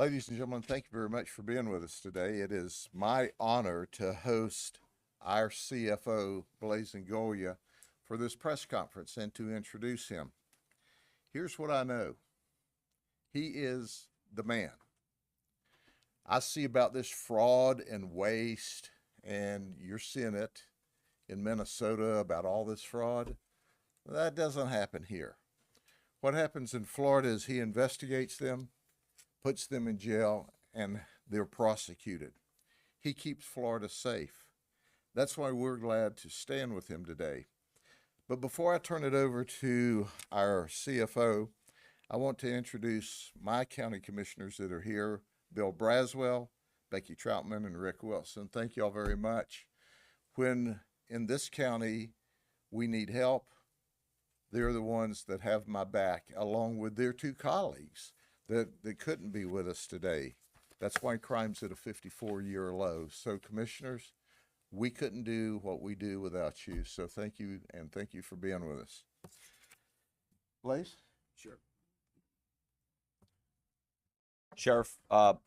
Ladies and gentlemen, thank you very much for being with us today. It is my honor to host our CFO, Blaise Ngolia, for this press conference and to introduce him. Here's what I know. He is the man. I see about this fraud and waste, and you're seeing it in Minnesota about all this fraud. That doesn't happen here. What happens in Florida is he investigates them, puts them in jail, and they're prosecuted. He keeps Florida safe. That's why we're glad to stand with him today. But before I turn it over to our CFO, I want to introduce my county commissioners that are here, Bill Braswell, Becky Troutman, and Rick Wilson. Thank you all very much. When in this county we need help, they're the ones that have my back, along with their two colleagues that couldn't be with us today. That's why crime's at a 54-year low. So, commissioners, we couldn't do what we do without you. So thank you, and thank you for being with us. Blaise? Sure. Sheriff,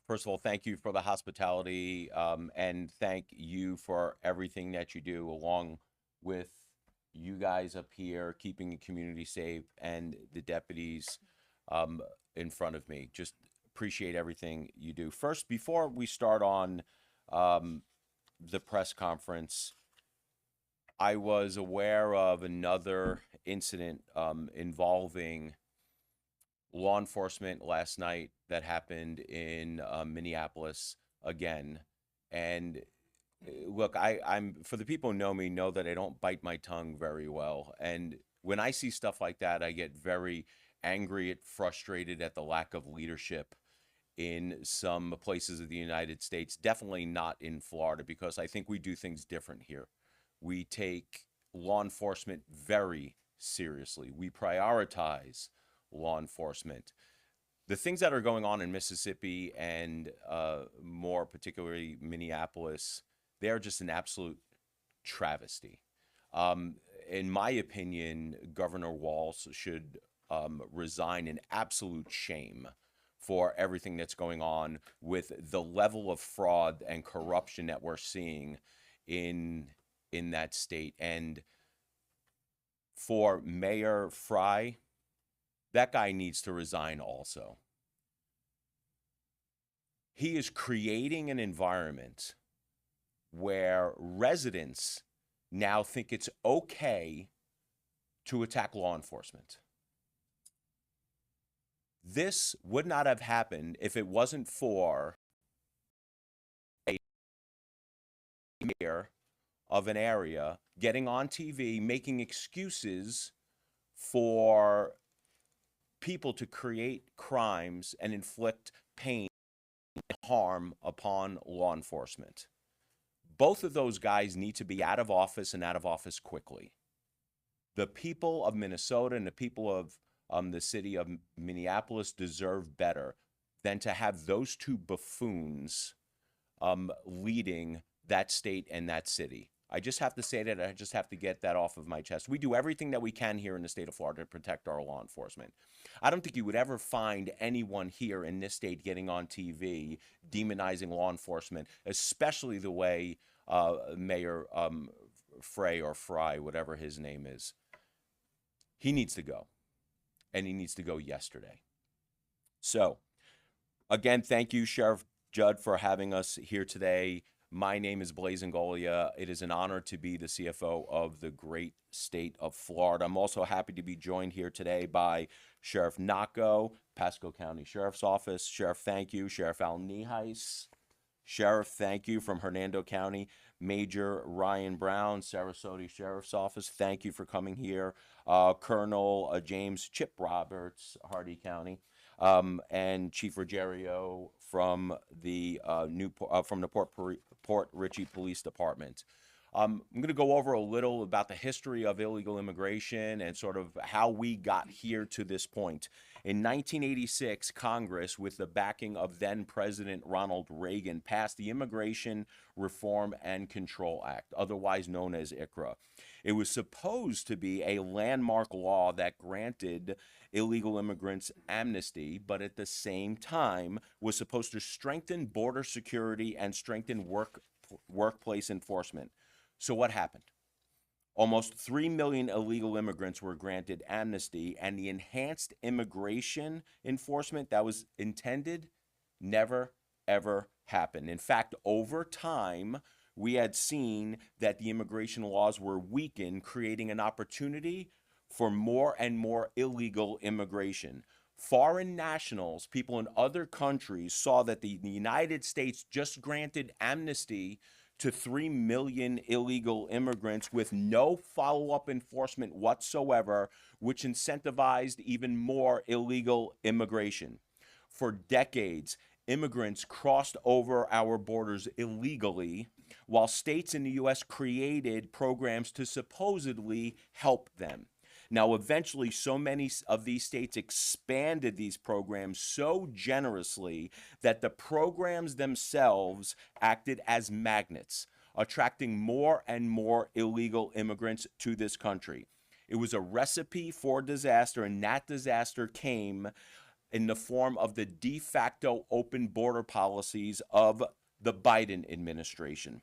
first of all, thank you for the hospitality, and thank you for everything that you do, along with you guys up here, keeping the community safe, and the deputies in front of me. Just appreciate everything you do. First, before we start on the press conference, I was aware of another incident involving law enforcement last night that happened in Minneapolis again. And look, I'm for the people who know me, know that I don't bite my tongue very well. And when I see stuff like that, I get very angry and frustrated at the lack of leadership in some places of the United States, definitely not in Florida, because I think we do things different here. We take law enforcement very seriously. We prioritize law enforcement. The things that are going on in Mississippi and more particularly Minneapolis, they're just an absolute travesty. In my opinion, Governor Walz should resign in absolute shame for everything that's going on with the level of fraud and corruption that we're seeing in that state. And for Mayor Fry, that guy needs to resign also. He is creating an environment where residents now think it's okay to attack law enforcement. This would not have happened if it wasn't for a mayor of an area getting on TV, making excuses for people to create crimes and inflict pain and harm upon law enforcement. Both of those guys need to be out of office, and out of office quickly. The people of Minnesota and the people of the city of Minneapolis deserve better than to have those two buffoons leading that state and that city. I just have to say that. I just have to get that off of my chest. We do everything that we can here in the state of Florida to protect our law enforcement. I don't think you would ever find anyone here in this state getting on TV demonizing law enforcement, especially the way Mayor Fry, whatever his name is. He needs to go, and he needs to go yesterday. So, again, thank you, Sheriff Judd, for having us here today. My name is Blaise Ngolia. It is an honor to be the CFO of the great state of Florida. I'm also happy to be joined here today by Sheriff Nocco, Pasco County Sheriff's Office. Sheriff, thank you. Sheriff Al Nienhuis. Sheriff, thank you, from Hernando County. Major Ryan Brown, Sarasota Sheriff's Office, thank you for coming here. Colonel James Chip Roberts, Hardy County, and Chief Ruggiero from the Port Richey Police Department. I'm going to go over a little about the history of illegal immigration and sort of how we got here to this point. In 1986, Congress, with the backing of then President Ronald Reagan, passed the Immigration Reform and Control Act, otherwise known as ICRA. It was supposed to be a landmark law that granted illegal immigrants amnesty, but at the same time was supposed to strengthen border security and strengthen workplace enforcement. So what happened? Almost 3 million illegal immigrants were granted amnesty, and the enhanced immigration enforcement that was intended never, ever happened. In fact, over time, we had seen that the immigration laws were weakened, creating an opportunity for more and more illegal immigration. Foreign nationals, people in other countries, saw that the United States just granted amnesty to 3 million illegal immigrants with no follow-up enforcement whatsoever, which incentivized even more illegal immigration. For decades, immigrants crossed over our borders illegally, while states in the U.S. created programs to supposedly help them. Now, eventually, so many of these states expanded these programs so generously that the programs themselves acted as magnets, attracting more and more illegal immigrants to this country. It was a recipe for disaster, and that disaster came in the form of the de facto open border policies of the Biden administration.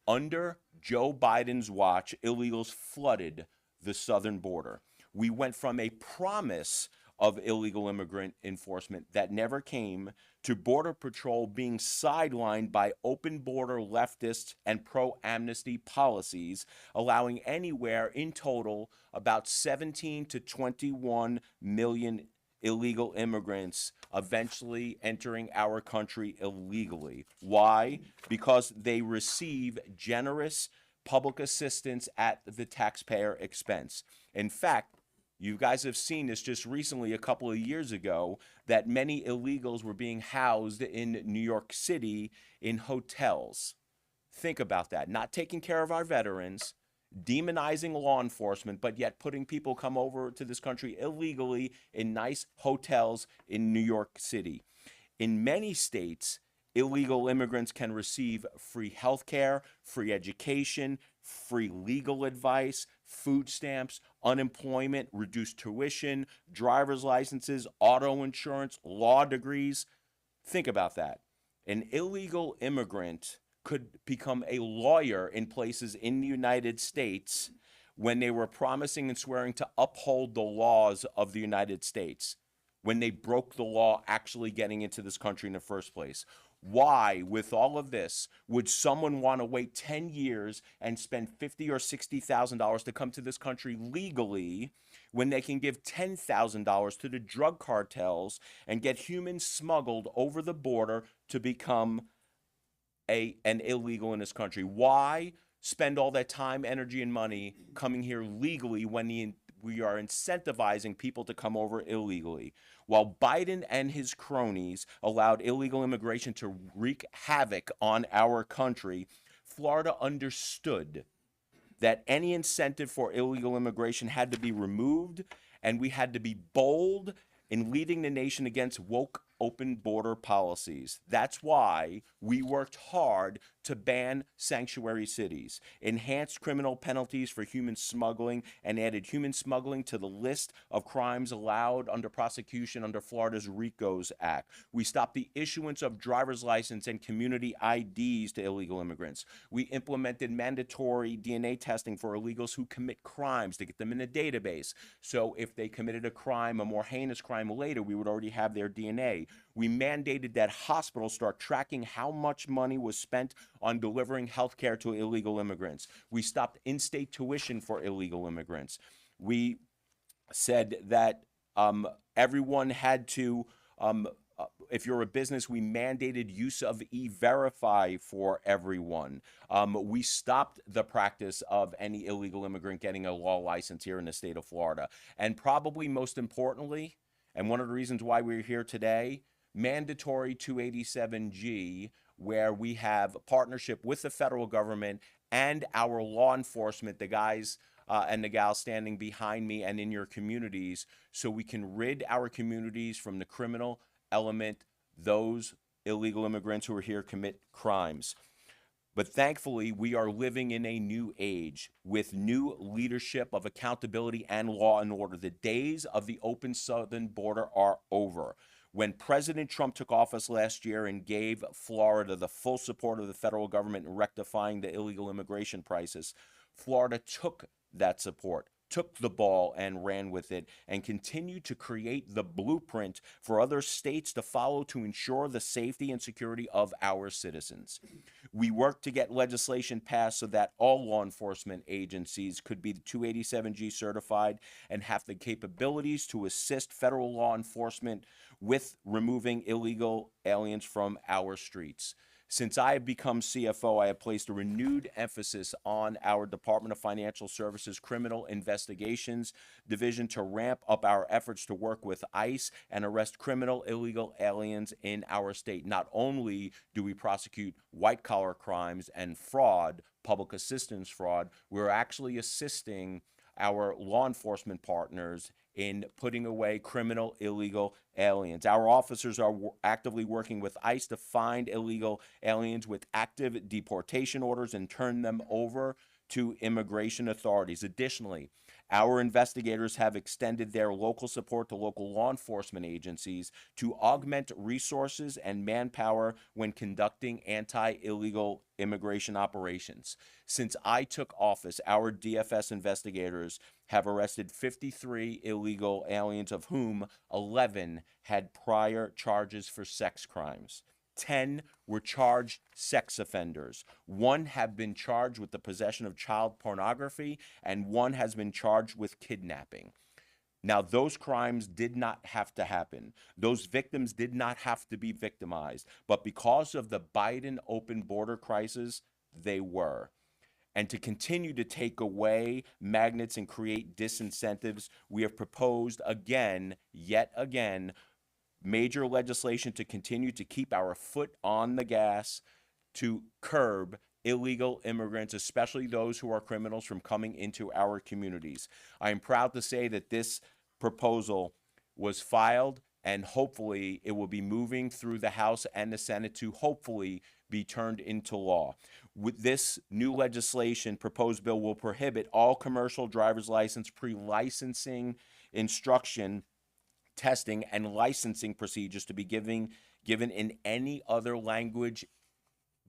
Under Joe Biden's watch, illegals flooded the southern border. We went from a promise of illegal immigrant enforcement that never came to Border Patrol being sidelined by open border leftists and pro-amnesty policies, allowing anywhere in total about 17 to 21 million illegal immigrants eventually entering our country illegally. Why? Because they receive generous public assistance at the taxpayer expense. In fact, you guys have seen this just recently, a couple of years ago, that many illegals were being housed in New York City in hotels. Think about that. Not taking care of our veterans, demonizing law enforcement, but yet putting people come over to this country illegally in nice hotels in New York City. In many states, illegal immigrants can receive free health care, free education, free legal advice, food stamps, unemployment, reduced tuition, driver's licenses, auto insurance, law degrees. Think about that. An illegal immigrant could become a lawyer in places in the United States when they were promising and swearing to uphold the laws of the United States, when they broke the law actually getting into this country in the first place. Why, with all of this, would someone want to wait 10 years and spend $50,000 or $60,000 to come to this country legally when they can give $10,000 to the drug cartels and get humans smuggled over the border to become an illegal in this country? Why spend all that time, energy, and money coming here legally when we are incentivizing people to come over illegally? While Biden and his cronies allowed illegal immigration to wreak havoc on our country, Florida understood that any incentive for illegal immigration had to be removed, and we had to be bold in leading the nation against woke open border policies. That's why we worked hard to ban sanctuary cities, enhanced criminal penalties for human smuggling, and added human smuggling to the list of crimes allowed under prosecution under Florida's RICO's Act. We stopped the issuance of driver's license and community IDs to illegal immigrants. We implemented mandatory DNA testing for illegals who commit crimes to get them in a database. So if they committed a crime, a more heinous crime later, we would already have their DNA. We mandated that hospitals start tracking how much money was spent on delivering health care to illegal immigrants. We stopped in-state tuition for illegal immigrants. We said that everyone had to, if you're a business, we mandated use of E-Verify for everyone. We stopped the practice of any illegal immigrant getting a law license here in the state of Florida. And probably most importantly, and one of the reasons why we're here today, mandatory 287G, where we have a partnership with the federal government and our law enforcement, the guys and the gals standing behind me and in your communities, so we can rid our communities from the criminal element, those illegal immigrants who are here commit crimes. But thankfully, we are living in a new age with new leadership of accountability and law and order. The days of the open southern border are over. When President Trump took office last year and gave Florida the full support of the federal government in rectifying the illegal immigration crisis, Florida took that support, took the ball and ran with it, and continued to create the blueprint for other states to follow to ensure the safety and security of our citizens. We worked to get legislation passed so that all law enforcement agencies could be 287G certified and have the capabilities to assist federal law enforcement with removing illegal aliens from our streets. Since I have become CFO, I have placed a renewed emphasis on our Department of Financial Services Criminal Investigations Division to ramp up our efforts to work with ICE and arrest criminal illegal aliens in our state. Not only do we prosecute white-collar crimes and fraud, public assistance fraud, we're actually assisting our law enforcement partners in putting away criminal illegal aliens. Our officers are actively working with ICE to find illegal aliens with active deportation orders and turn them over to immigration authorities. Additionally, our investigators have extended their local support to local law enforcement agencies to augment resources and manpower when conducting anti-illegal immigration operations. Since I took office, our DFS investigators have arrested 53 illegal aliens, of whom 11 had prior charges for sex crimes. 10 were charged sex offenders. 1 have been charged with the possession of child pornography, and 1 has been charged with kidnapping. Now, those crimes did not have to happen. Those victims did not have to be victimized. But because of the Biden open border crisis, they were. And to continue to take away magnets and create disincentives, we have proposed again, yet again, major legislation to continue to keep our foot on the gas to curb illegal immigrants, especially those who are criminals, from coming into our communities. I am proud to say that this proposal was filed, and hopefully it will be moving through the House and the Senate to hopefully be turned into law. With this new legislation, proposed bill will prohibit all commercial driver's license pre-licensing instruction, testing, and licensing procedures to be given in any other language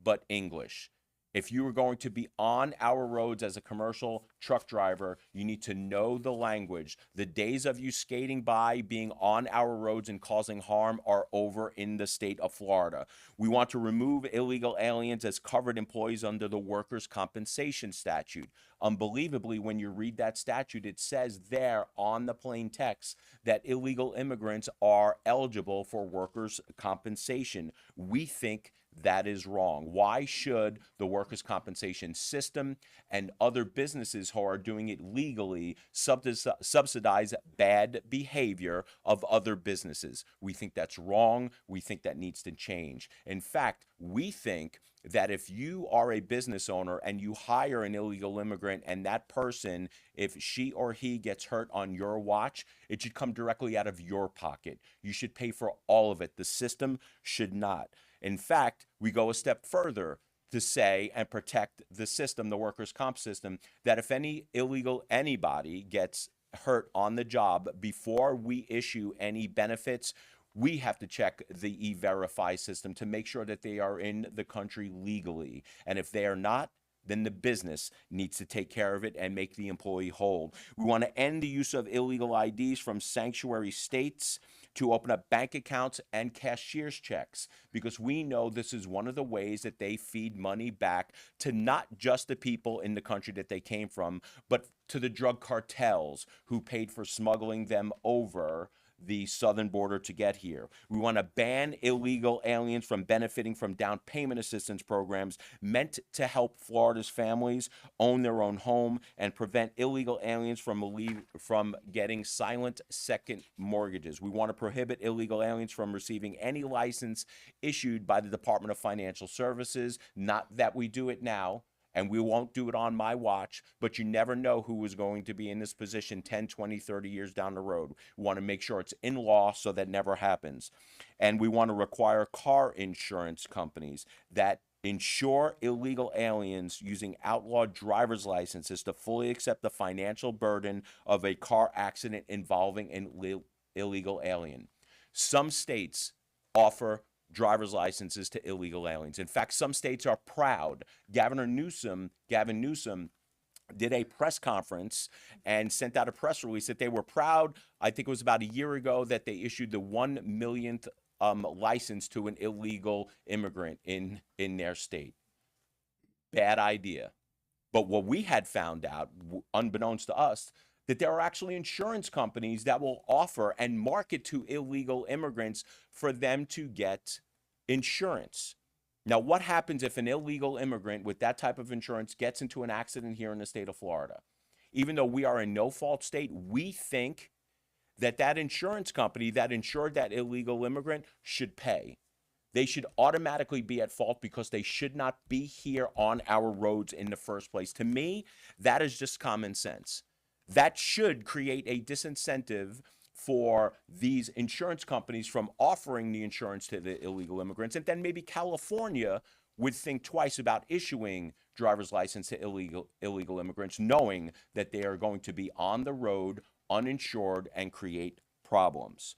but English. If you are going to be on our roads as a commercial truck driver, you need to know the language. The days of you skating by, being on our roads and causing harm are over in the state of Florida. We want to remove illegal aliens as covered employees under the workers' compensation statute. Unbelievably, when you read that statute, it says there on the plain text that illegal immigrants are eligible for workers' compensation. We think that is wrong. Why should the workers' compensation system and other businesses who are doing it legally subsidize bad behavior of other businesses? We think that's wrong. We think that needs to change. In fact, we think that if you are a business owner and you hire an illegal immigrant and that person, if she or he gets hurt on your watch, it should come directly out of your pocket. You should pay for all of it. The system should not. In fact, we go a step further to say and protect the system, the workers' comp system, that if anybody gets hurt on the job, before we issue any benefits, we have to check the E-Verify system to make sure that they are in the country legally. And if they are not, then the business needs to take care of it and make the employee whole. We want to end the use of illegal IDs from sanctuary states to open up bank accounts and cashier's checks, because we know this is one of the ways that they feed money back to not just the people in the country that they came from, but to the drug cartels who paid for smuggling them over the southern border to get here. We want to ban illegal aliens from benefiting from down payment assistance programs meant to help Florida's families own their own home and prevent illegal aliens from getting silent second mortgages. We want to prohibit illegal aliens from receiving any license issued by the Department of Financial Services. Not that we do it now, and we won't do it on my watch, but you never know who is going to be in this position 10, 20, 30 years down the road. We want to make sure it's in law so that never happens. And we want to require car insurance companies that insure illegal aliens using outlawed driver's licenses to fully accept the financial burden of a car accident involving an illegal alien. Some states offer driver's licenses to illegal aliens. In fact, some states are proud. Gavin Newsom did a press conference and sent out a press release that they were proud. I think it was about a year ago that they issued the 1 millionth license to an illegal immigrant in their state. Bad idea. But what we had found out, unbeknownst to us, that there are actually insurance companies that will offer and market to illegal immigrants for them to get insurance. Now, what happens if an illegal immigrant with that type of insurance gets into an accident here in the state of Florida? Even though we are a no-fault state, we think that that insurance company that insured that illegal immigrant should pay. They should automatically be at fault because they should not be here on our roads in the first place. To me, that is just common sense. That should create a disincentive for these insurance companies from offering the insurance to the illegal immigrants. And then maybe California would think twice about issuing driver's license to illegal immigrants, knowing that they are going to be on the road, uninsured, and create problems.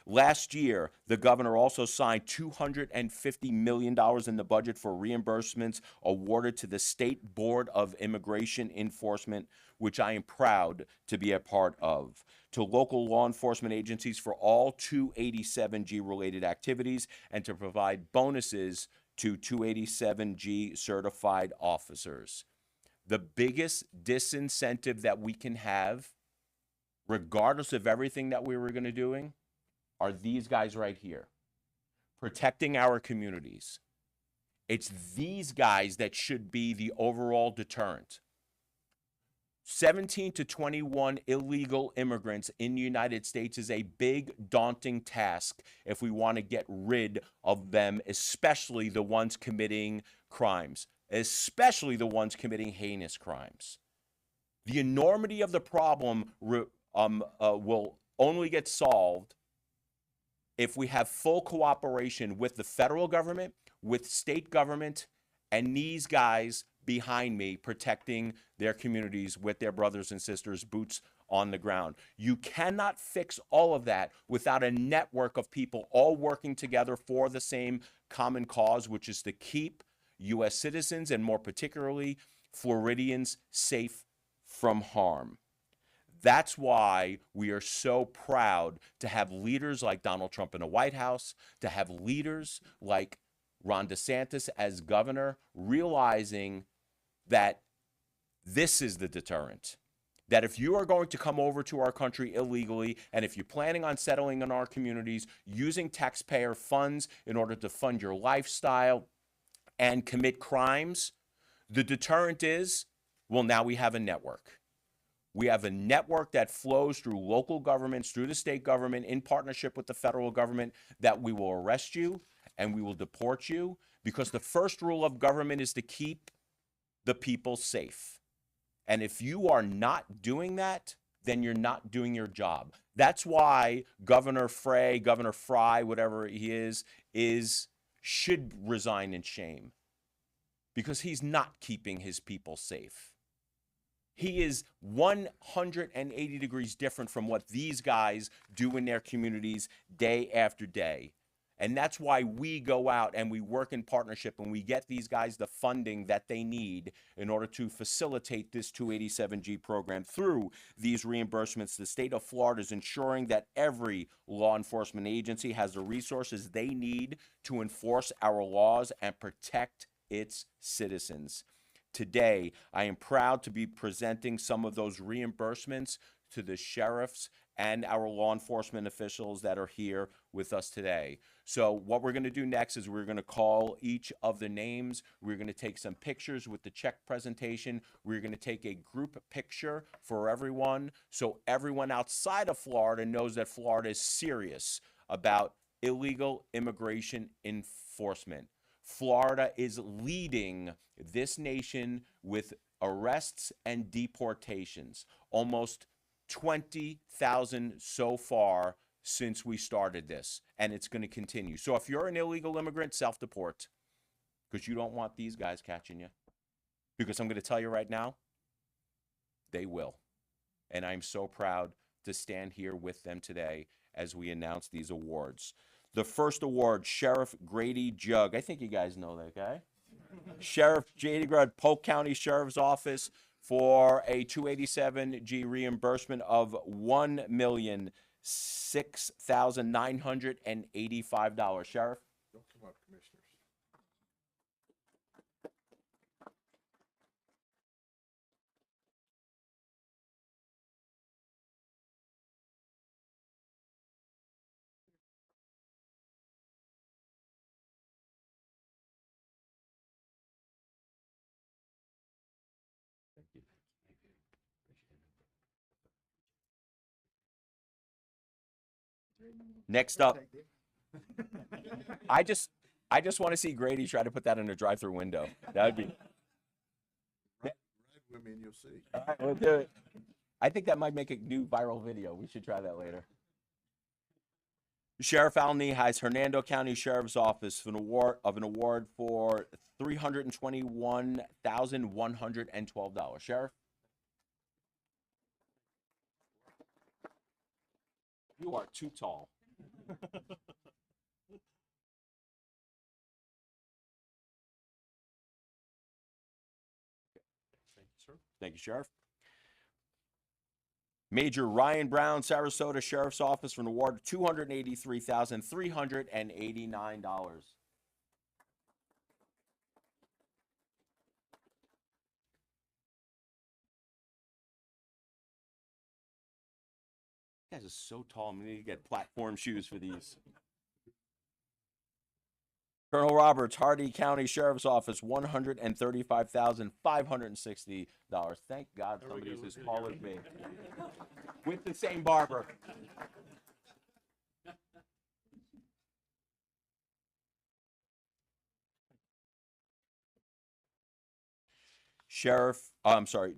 Last year, the governor also signed $250 million in the budget for reimbursements awarded to the State Board of Immigration Enforcement, which I am proud to be a part of, to local law enforcement agencies for all 287G related activities, and to provide bonuses to 287G certified officers. The biggest disincentive that we can have, regardless of everything that we were going to doing, are these guys right here, protecting our communities. It's these guys that should be the overall deterrent. 17 to 21 illegal immigrants in the United States is a big, daunting task if we want to get rid of them, especially the ones committing crimes, especially the ones committing heinous crimes. The enormity of the problem will only get solved if we have full cooperation with the federal government, with state government, and these guys behind me protecting their communities with their brothers and sisters, boots on the ground. You cannot fix all of that without a network of people all working together for the same common cause, which is to keep U.S. citizens, and more particularly Floridians, safe from harm. That's why we are so proud to have leaders like Donald Trump in the White House, to have leaders like Ron DeSantis as governor, realizing that this is the deterrent. That if you are going to come over to our country illegally, and if you're planning on settling in our communities using taxpayer funds in order to fund your lifestyle and commit crimes, the deterrent is, well, now we have a network. We have a network that flows through local governments, through the state government, in partnership with the federal government, that we will arrest you and we will deport you, because the first rule of government is to keep the people safe. And if you are not doing that, then you're not doing your job. That's why Governor Fry, whatever he is should resign in shame, because he's not keeping his people safe. He is 180 degrees different from what these guys do in their communities day after day. And that's why we go out and we work in partnership and we get these guys the funding that they need in order to facilitate this 287G program through these reimbursements. The state of Florida is ensuring that every law enforcement agency has the resources they need to enforce our laws and protect its citizens. Today, I am proud to be presenting some of those reimbursements to the sheriffs and our law enforcement officials that are here with us today. So what we're going to do next is we're going to call each of the names. We're going to take some pictures with the check presentation. We're going to take a group picture for everyone, so everyone outside of Florida knows that Florida is serious about illegal immigration enforcement. Florida is leading this nation with arrests and deportations. Almost 20,000 so far since we started this, and it's going to continue. So if you're an illegal immigrant, self-deport, because you don't want these guys catching you. Because I'm going to tell you right now, they will. And I'm so proud to stand here with them today as we announce these awards. The first award, Sheriff Grady Judd. I think you guys know that guy. Sheriff Grady Judd, Polk County Sheriff's Office, for a 287G reimbursement of $1,006,985. Sheriff? Don't come up, Commissioners. Next up, I just want to see Grady try to put that in a drive-through window. That would be. Ride with me and you'll see. All right, we'll do it. I think that might make a new viral video. We should try that later. Sheriff Al Nienhuis, Hernando County Sheriff's Office, for an award for $321,112. Sheriff? You are too tall. Thank you, sir. Thank you, Sheriff. Major Ryan Brown, Sarasota Sheriff's Office, for an award of $283,389. You guys are so tall. I'm going to get platform shoes for these. Colonel Roberts, Hardy County Sheriff's Office, $135,560. Thank God somebody's as tall as me. With the same barber.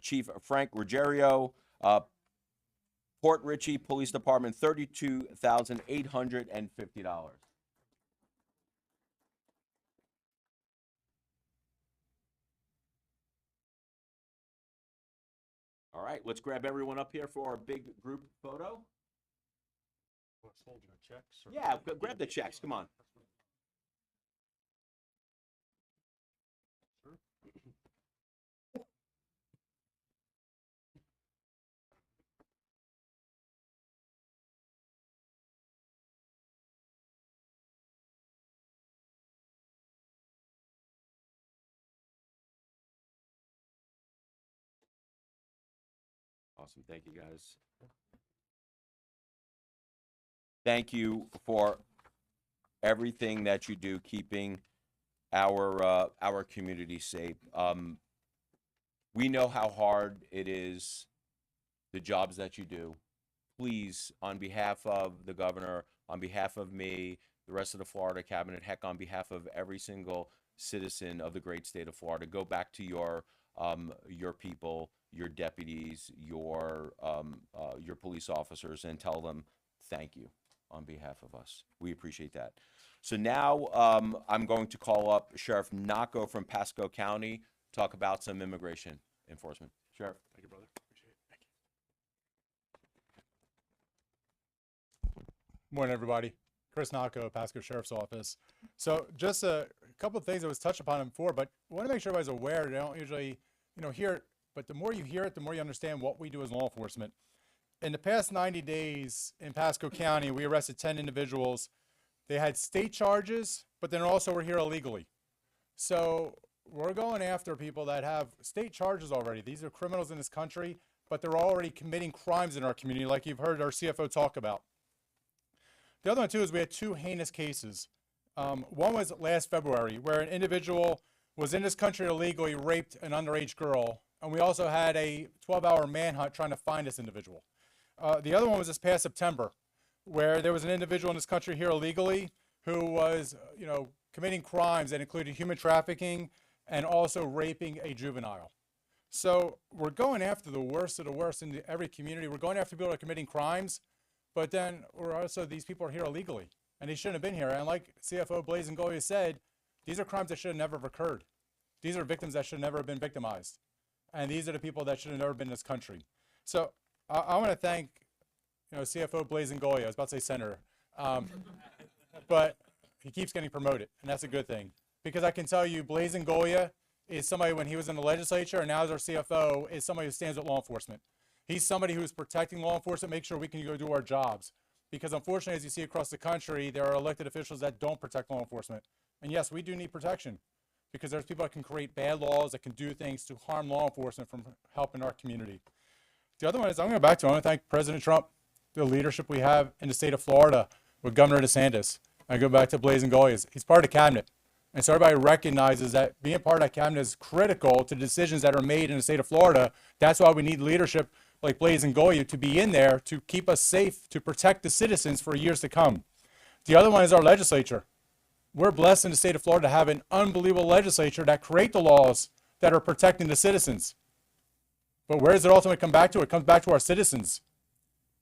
Chief Frank Ruggiero, Port Richey Police Department, $32,850. All right, let's grab everyone up here for our big group photo. Let's hold your checks. Yeah, grab the checks. Come on. Awesome. Thank you, guys. Thank you for everything that you do, keeping our community safe. We know how hard it is, the jobs that you do. Please, on behalf of the governor, on behalf of me, the rest of the Florida cabinet, heck, on behalf of every single citizen of the great state of Florida, go back to your people, your deputies, your police officers, and tell them thank you on behalf of us. We appreciate that. So now I'm going to call up Sheriff Nocco from Pasco County, talk about some immigration enforcement. Sheriff. Thank you, brother. Appreciate it. Thank you. Morning, everybody. Chris Nocco, Pasco Sheriff's Office. So just a couple of things that was touched upon before, but I want to make sure everybody's aware. They don't usually, hear it, but the more you hear it, the more you understand what we do as law enforcement. In the past 90 days in Pasco County, we arrested 10 individuals. They had state charges, but then also were here illegally. So we're going after people that have state charges already. These are criminals in this country, but they're already committing crimes in our community, like you've heard our CFO talk about. The other one, too, is we had two heinous cases. One was last February, where an individual was in this country illegally, raped an underage girl, and we also had a 12-hour manhunt trying to find this individual. The other one was this past September, where there was an individual in this country here illegally who was, committing crimes that included human trafficking and also raping a juvenile. So we're going after the worst of the worst in every community. We're going after people that are committing crimes, but then we're also, these people are here illegally and they shouldn't have been here. And like CFO Blazing Goya said, these are crimes that should have never have occurred. These are victims that should never have been victimized. And these are the people that should have never been in this country. So I want to thank, CFO Blazing Goya. I was about to say senator, but he keeps getting promoted, and that's a good thing. Because I can tell you, Blazing Goya is somebody, when he was in the legislature and now as our CFO, is somebody who stands with law enforcement. He's somebody who's protecting law enforcement, make sure we can go do our jobs. Because unfortunately, as you see across the country, there are elected officials that don't protect law enforcement. And yes, we do need protection, because there's people that can create bad laws, that can do things to harm law enforcement from helping our community. The other one is, I'm going to go back to, I want to thank President Trump, the leadership we have in the state of Florida with Governor DeSantis. I go back to Blazing Goya. He's part of the cabinet. And so everybody recognizes that being part of that cabinet is critical to decisions that are made in the state of Florida. That's why we need leadership like Blazing Goya to be in there to keep us safe, to protect the citizens for years to come. The other one is our legislature. We're blessed in the state of Florida to have an unbelievable legislature that create the laws that are protecting the citizens. But where does it ultimately come back to? It comes back to our citizens.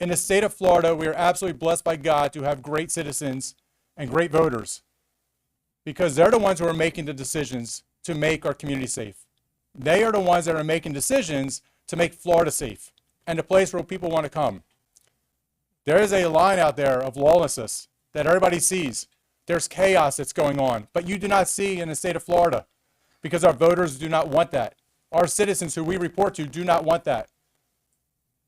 In the state of Florida, we are absolutely blessed by God to have great citizens and great voters, because they're the ones who are making the decisions to make our community safe. They are the ones that are making decisions to make Florida safe and a place where people want to come. There is a line out there of lawlessness that everybody sees. There's chaos that's going on, but you do not see in the state of Florida, because our voters do not want that. Our citizens who we report to do not want that.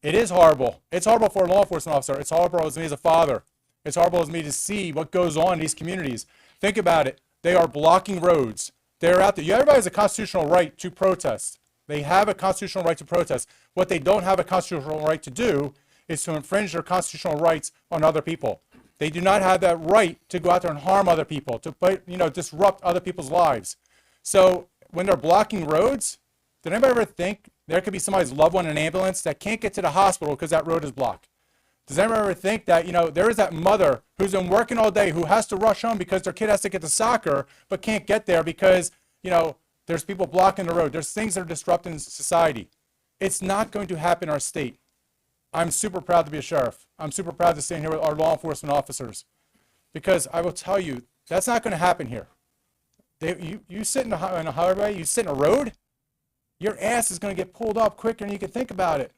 It is horrible. It's horrible for a law enforcement officer. It's horrible as me as a father. It's horrible as me to see what goes on in these communities. Think about it. They are blocking roads. They're out there. Everybody has a constitutional right to protest. They have a constitutional right to protest. What they don't have a constitutional right to do is to infringe their constitutional rights on other people. They do not have that right to go out there and harm other people, to disrupt other people's lives. So when they're blocking roads, did anybody ever think there could be somebody's loved one in an ambulance that can't get to the hospital because that road is blocked? Does anyone ever think that, there is that mother who's been working all day who has to rush home because their kid has to get to soccer but can't get there because, there's people blocking the road. There's things that are disrupting society. It's not going to happen in our state. I'm super proud to be a sheriff. I'm super proud to stand here with our law enforcement officers, because I will tell you, that's not going to happen here. You sit in a highway, you sit in a road, your ass is going to get pulled up quicker than you can think about it,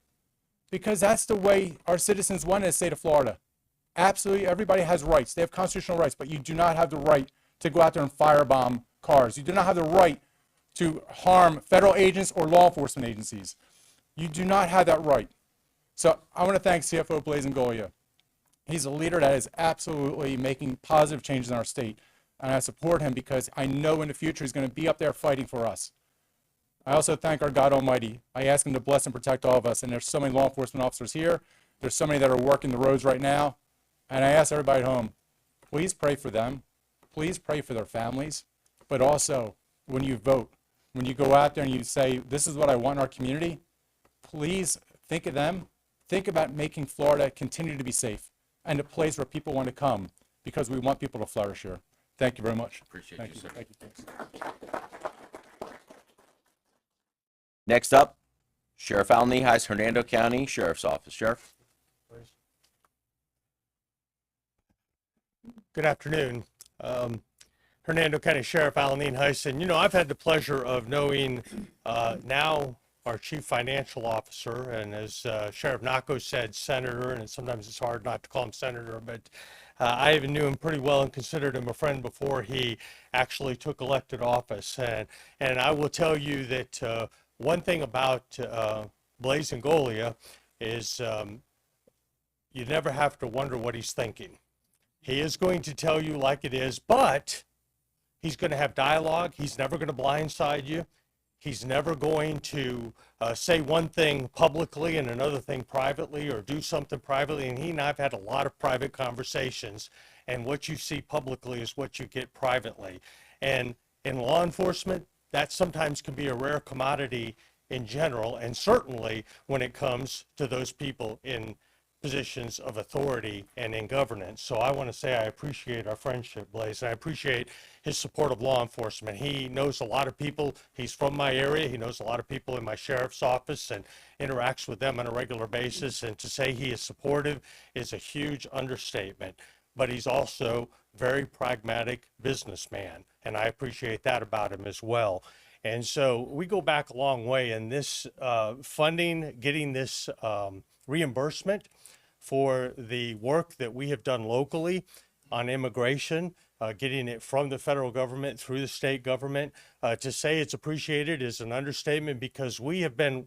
because that's the way our citizens want in the state of Florida. Absolutely, everybody has rights. They have constitutional rights, but you do not have the right to go out there and firebomb cars. You do not have the right to harm federal agents or law enforcement agencies. You do not have that right. So I want to thank CFO Blazing Goya. He's a leader that is absolutely making positive changes in our state, and I support him because I know in the future he's going to be up there fighting for us. I also thank our God Almighty. I ask him to bless and protect all of us, and there's so many law enforcement officers here. There's so many that are working the roads right now, and I ask everybody at home, please pray for them. Please pray for their families, but also when you vote, when you go out there and you say, this is what I want in our community, please think of them. Think about making Florida continue to be safe and a place where people want to come, because we want people to flourish here. Thank you very much. Appreciate Thank you, you. sir. Thank you. Next up, Sheriff Al Nienhuis, Hernando County Sheriff's Office. Sheriff. Good afternoon. Hernando County Sheriff Al Nienhuis, and I've had the pleasure of knowing now our Chief Financial Officer, and as Sheriff Nocco said, Senator, and sometimes it's hard not to call him Senator, but I even knew him pretty well and considered him a friend before he actually took elected office. And I will tell you that one thing about Blazing Goya is you never have to wonder what he's thinking. He is going to tell you like it is, but he's going to have dialogue. He's never going to blindside you. He's never going to say one thing publicly and another thing privately, or do something privately. And he and I have had a lot of private conversations, and what you see publicly is what you get privately. And in law enforcement, that sometimes can be a rare commodity in general, and certainly when it comes to those people in positions of authority and in governance. So I want to say I appreciate our friendship, Blaze, and I appreciate his support of law enforcement. He knows a lot of people. He's from my area. He knows a lot of people in my sheriff's office and interacts with them on a regular basis. And to say he is supportive is a huge understatement. But he's also very pragmatic businessman, and I appreciate that about him as well. And so we go back a long way, and this funding, getting this reimbursement for the work that we have done locally on immigration, getting it from the federal government through the state government, to say it's appreciated is an understatement, because we have been,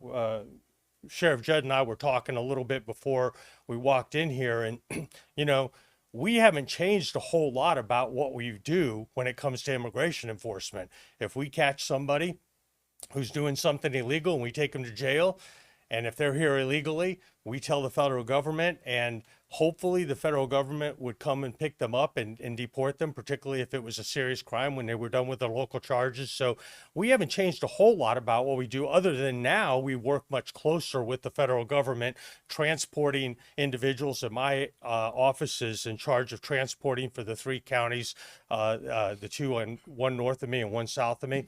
Sheriff Judd and I were talking a little bit before we walked in here, and you know, we haven't changed a whole lot about what we do when it comes to immigration enforcement. If we catch somebody who's doing something illegal and we take them to jail, and if they're here illegally, we tell the federal government, and hopefully the federal government would come and pick them up and deport them, particularly if it was a serious crime when they were done with their local charges. So we haven't changed a whole lot about what we do, other than now we work much closer with the federal government, transporting individuals. And my office is in charge of transporting for the 3 counties, the 2, one north of me and 1 south of me.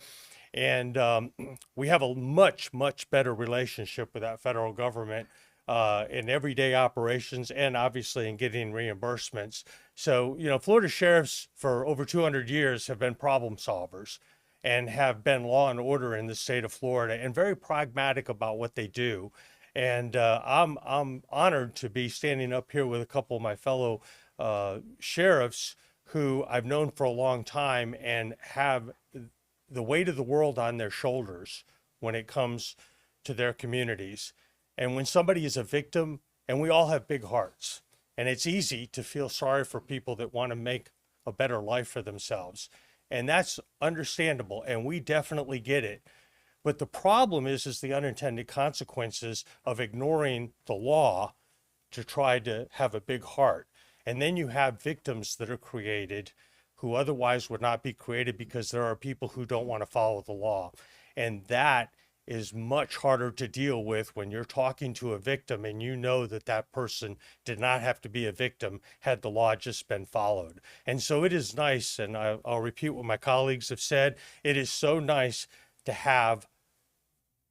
And we have a much, much better relationship with that federal government in everyday operations, and obviously in getting reimbursements. So, you know, Florida sheriffs for over 200 years have been problem solvers and have been law and order in the state of Florida, and very pragmatic about what they do. And I'm honored to be standing up here with a couple of my fellow sheriffs who I've known for a long time and have the weight of the world on their shoulders when it comes to their communities. And when somebody is a victim, and we all have big hearts, and it's easy to feel sorry for people that want to make a better life for themselves. And that's understandable, and we definitely get it. But the problem is the unintended consequences of ignoring the law to try to have a big heart. And then you have victims that are created who otherwise would not be created, because there are people who don't want to follow the law. And that is much harder to deal with when you're talking to a victim and you know that that person did not have to be a victim had the law just been followed. And so it is nice, and I'll repeat what my colleagues have said, it is so nice to have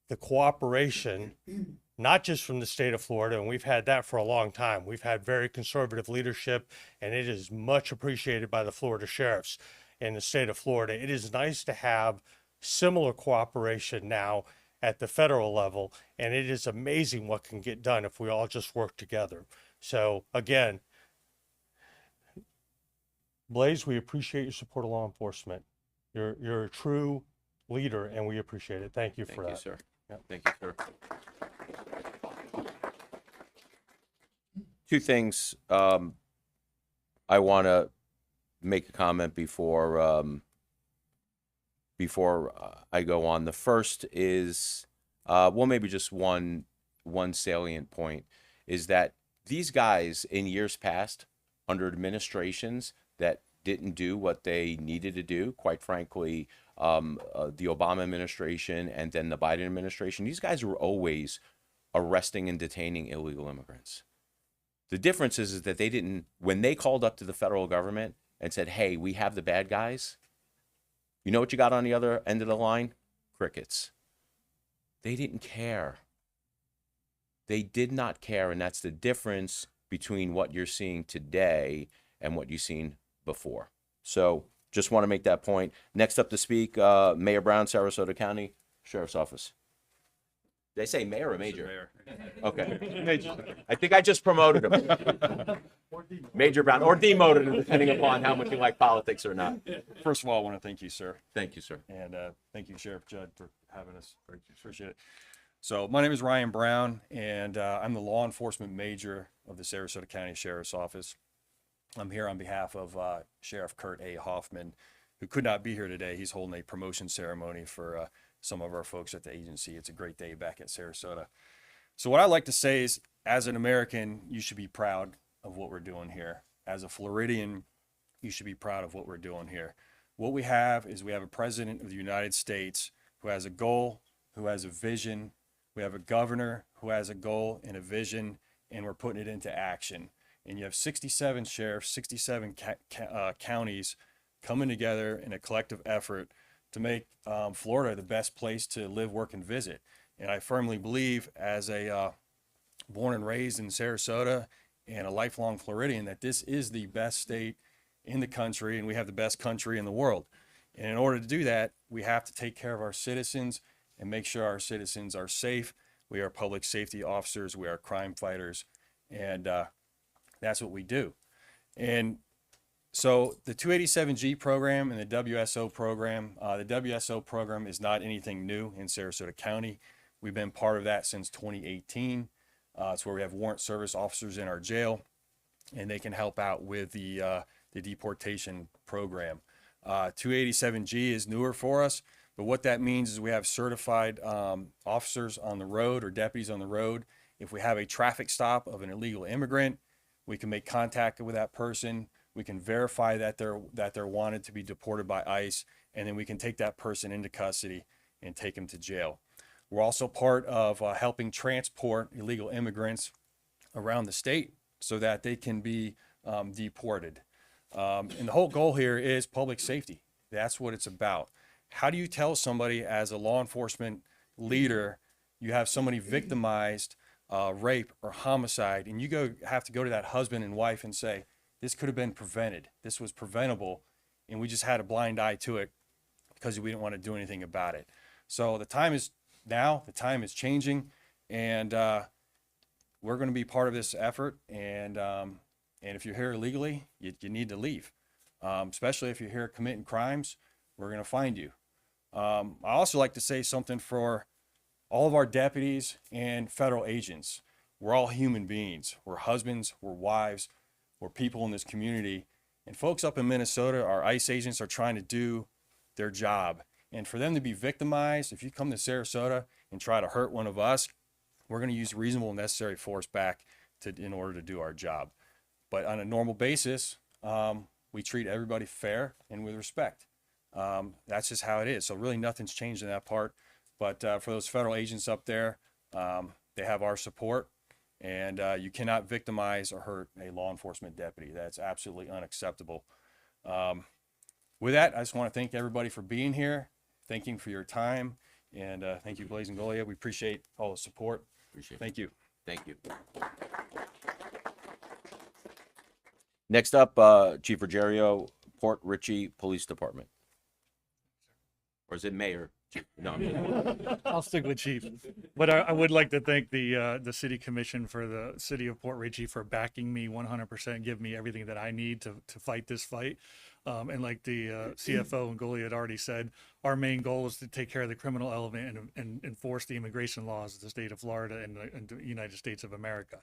the cooperation, not just from the state of Florida, and we've had that for a long time. We've had very conservative leadership, and it is much appreciated by the Florida sheriffs in the state of Florida. It is nice to have similar cooperation now at the federal level, and it is amazing what can get done if we all just work together. So again, Blaze, we appreciate your support of law enforcement. You're a true leader, and we appreciate it. Thank you for that. Thank you, sir. Yeah, thank you, sir. 2 things I want to make a comment before I go on. The first is, well, maybe just one salient point, is that these guys in years past, under administrations that didn't do what they needed to do, quite frankly, the Obama administration and then the Biden administration, these guys were always arresting and detaining illegal immigrants. The difference is that they didn't, when they called up to the federal government and said, hey, we have the bad guys, you know what you got on the other end of the line? Crickets. They didn't care. They did not care, and that's the difference between what you're seeing today and what you've seen before. So just want to make that point. Next up to speak, Mayor Brown, Sarasota County Sheriff's Office. Did I say mayor or major? Mayor. Okay. Major. I think I just promoted him. Major Brown, or demoted him, depending upon how much you like politics or not. First of all, I want to thank you, sir. Thank you, sir. And thank you, Sheriff Judd, for having us. Appreciate it. So my name is Ryan Brown, and I'm the law enforcement major of the Sarasota County Sheriff's Office. I'm here on behalf of Sheriff Kurt A. Hoffman, who could not be here today. He's holding a promotion ceremony for some of our folks at the agency. It's a great day back at Sarasota. So what I like to say is, as an American, you should be proud of what we're doing here. As a Floridian, you should be proud of what we're doing here. What we have is we have a president of the United States who has a goal, who has a vision. We have a governor who has a goal and a vision, and we're putting it into action. And you have 67 sheriffs, 67 counties coming together in a collective effort to make Florida the best place to live, work, and visit. And I firmly believe, as a born and raised in Sarasota and a lifelong Floridian, that this is the best state in the country, and we have the best country in the world. And in order to do that, we have to take care of our citizens and make sure our citizens are safe. We are public safety officers, we are crime fighters, and that's what we do. And so the 287G program and the WSO program, is not anything new in Sarasota County. We've been part of that since 2018. It's where we have warrant service officers in our jail, and they can help out with the deportation program. 287G is newer for us, but what that means is we have certified officers on the road, or deputies on the road. If we have a traffic stop of an illegal immigrant, we can make contact with that person. We can verify that they're wanted to be deported by ICE, and then we can take that person into custody and take them to jail. We're also part of helping transport illegal immigrants around the state so that they can be deported. And the whole goal here is public safety. That's what it's about. How do you tell somebody, as a law enforcement leader, you have somebody victimized, rape or homicide, and you have to go to that husband and wife and say, this could have been prevented. This was preventable, and we just had a blind eye to it because we didn't want to do anything about it. So the time is now. The time is changing, and we're going to be part of this effort. And if you're here illegally, you need to leave. Especially if you're here committing crimes, we're going to find you. I also like to say something for all of our deputies and federal agents. We're all human beings. We're husbands, we're wives, we're people in this community. And folks up in Minnesota, our ICE agents are trying to do their job. And for them to be victimized, if you come to Sarasota and try to hurt one of us, we're going to use reasonable and necessary force back in order to do our job. But on a normal basis, we treat everybody fair and with respect. That's just how it is. So really nothing's changed in that part. But for those federal agents up there, they have our support. And you cannot victimize or hurt a law enforcement deputy. That's absolutely unacceptable. With that, I just want to thank everybody for being here. Thank you for your time. And thank you, Blaze and Golia. We appreciate all the support. Appreciate it. Thank you. Thank you. Next up, Chief Ruggiero, Port Richey Police Department. Or is it Mayor? No, I'm kidding. I'll stick with chief, but I would like to thank the city commission for the city of Port Richey for backing me 100%, give me everything that I need to fight this fight. And like the CFO and Golia had already said, our main goal is to take care of the criminal element and enforce the immigration laws of the state of Florida and the United States of America.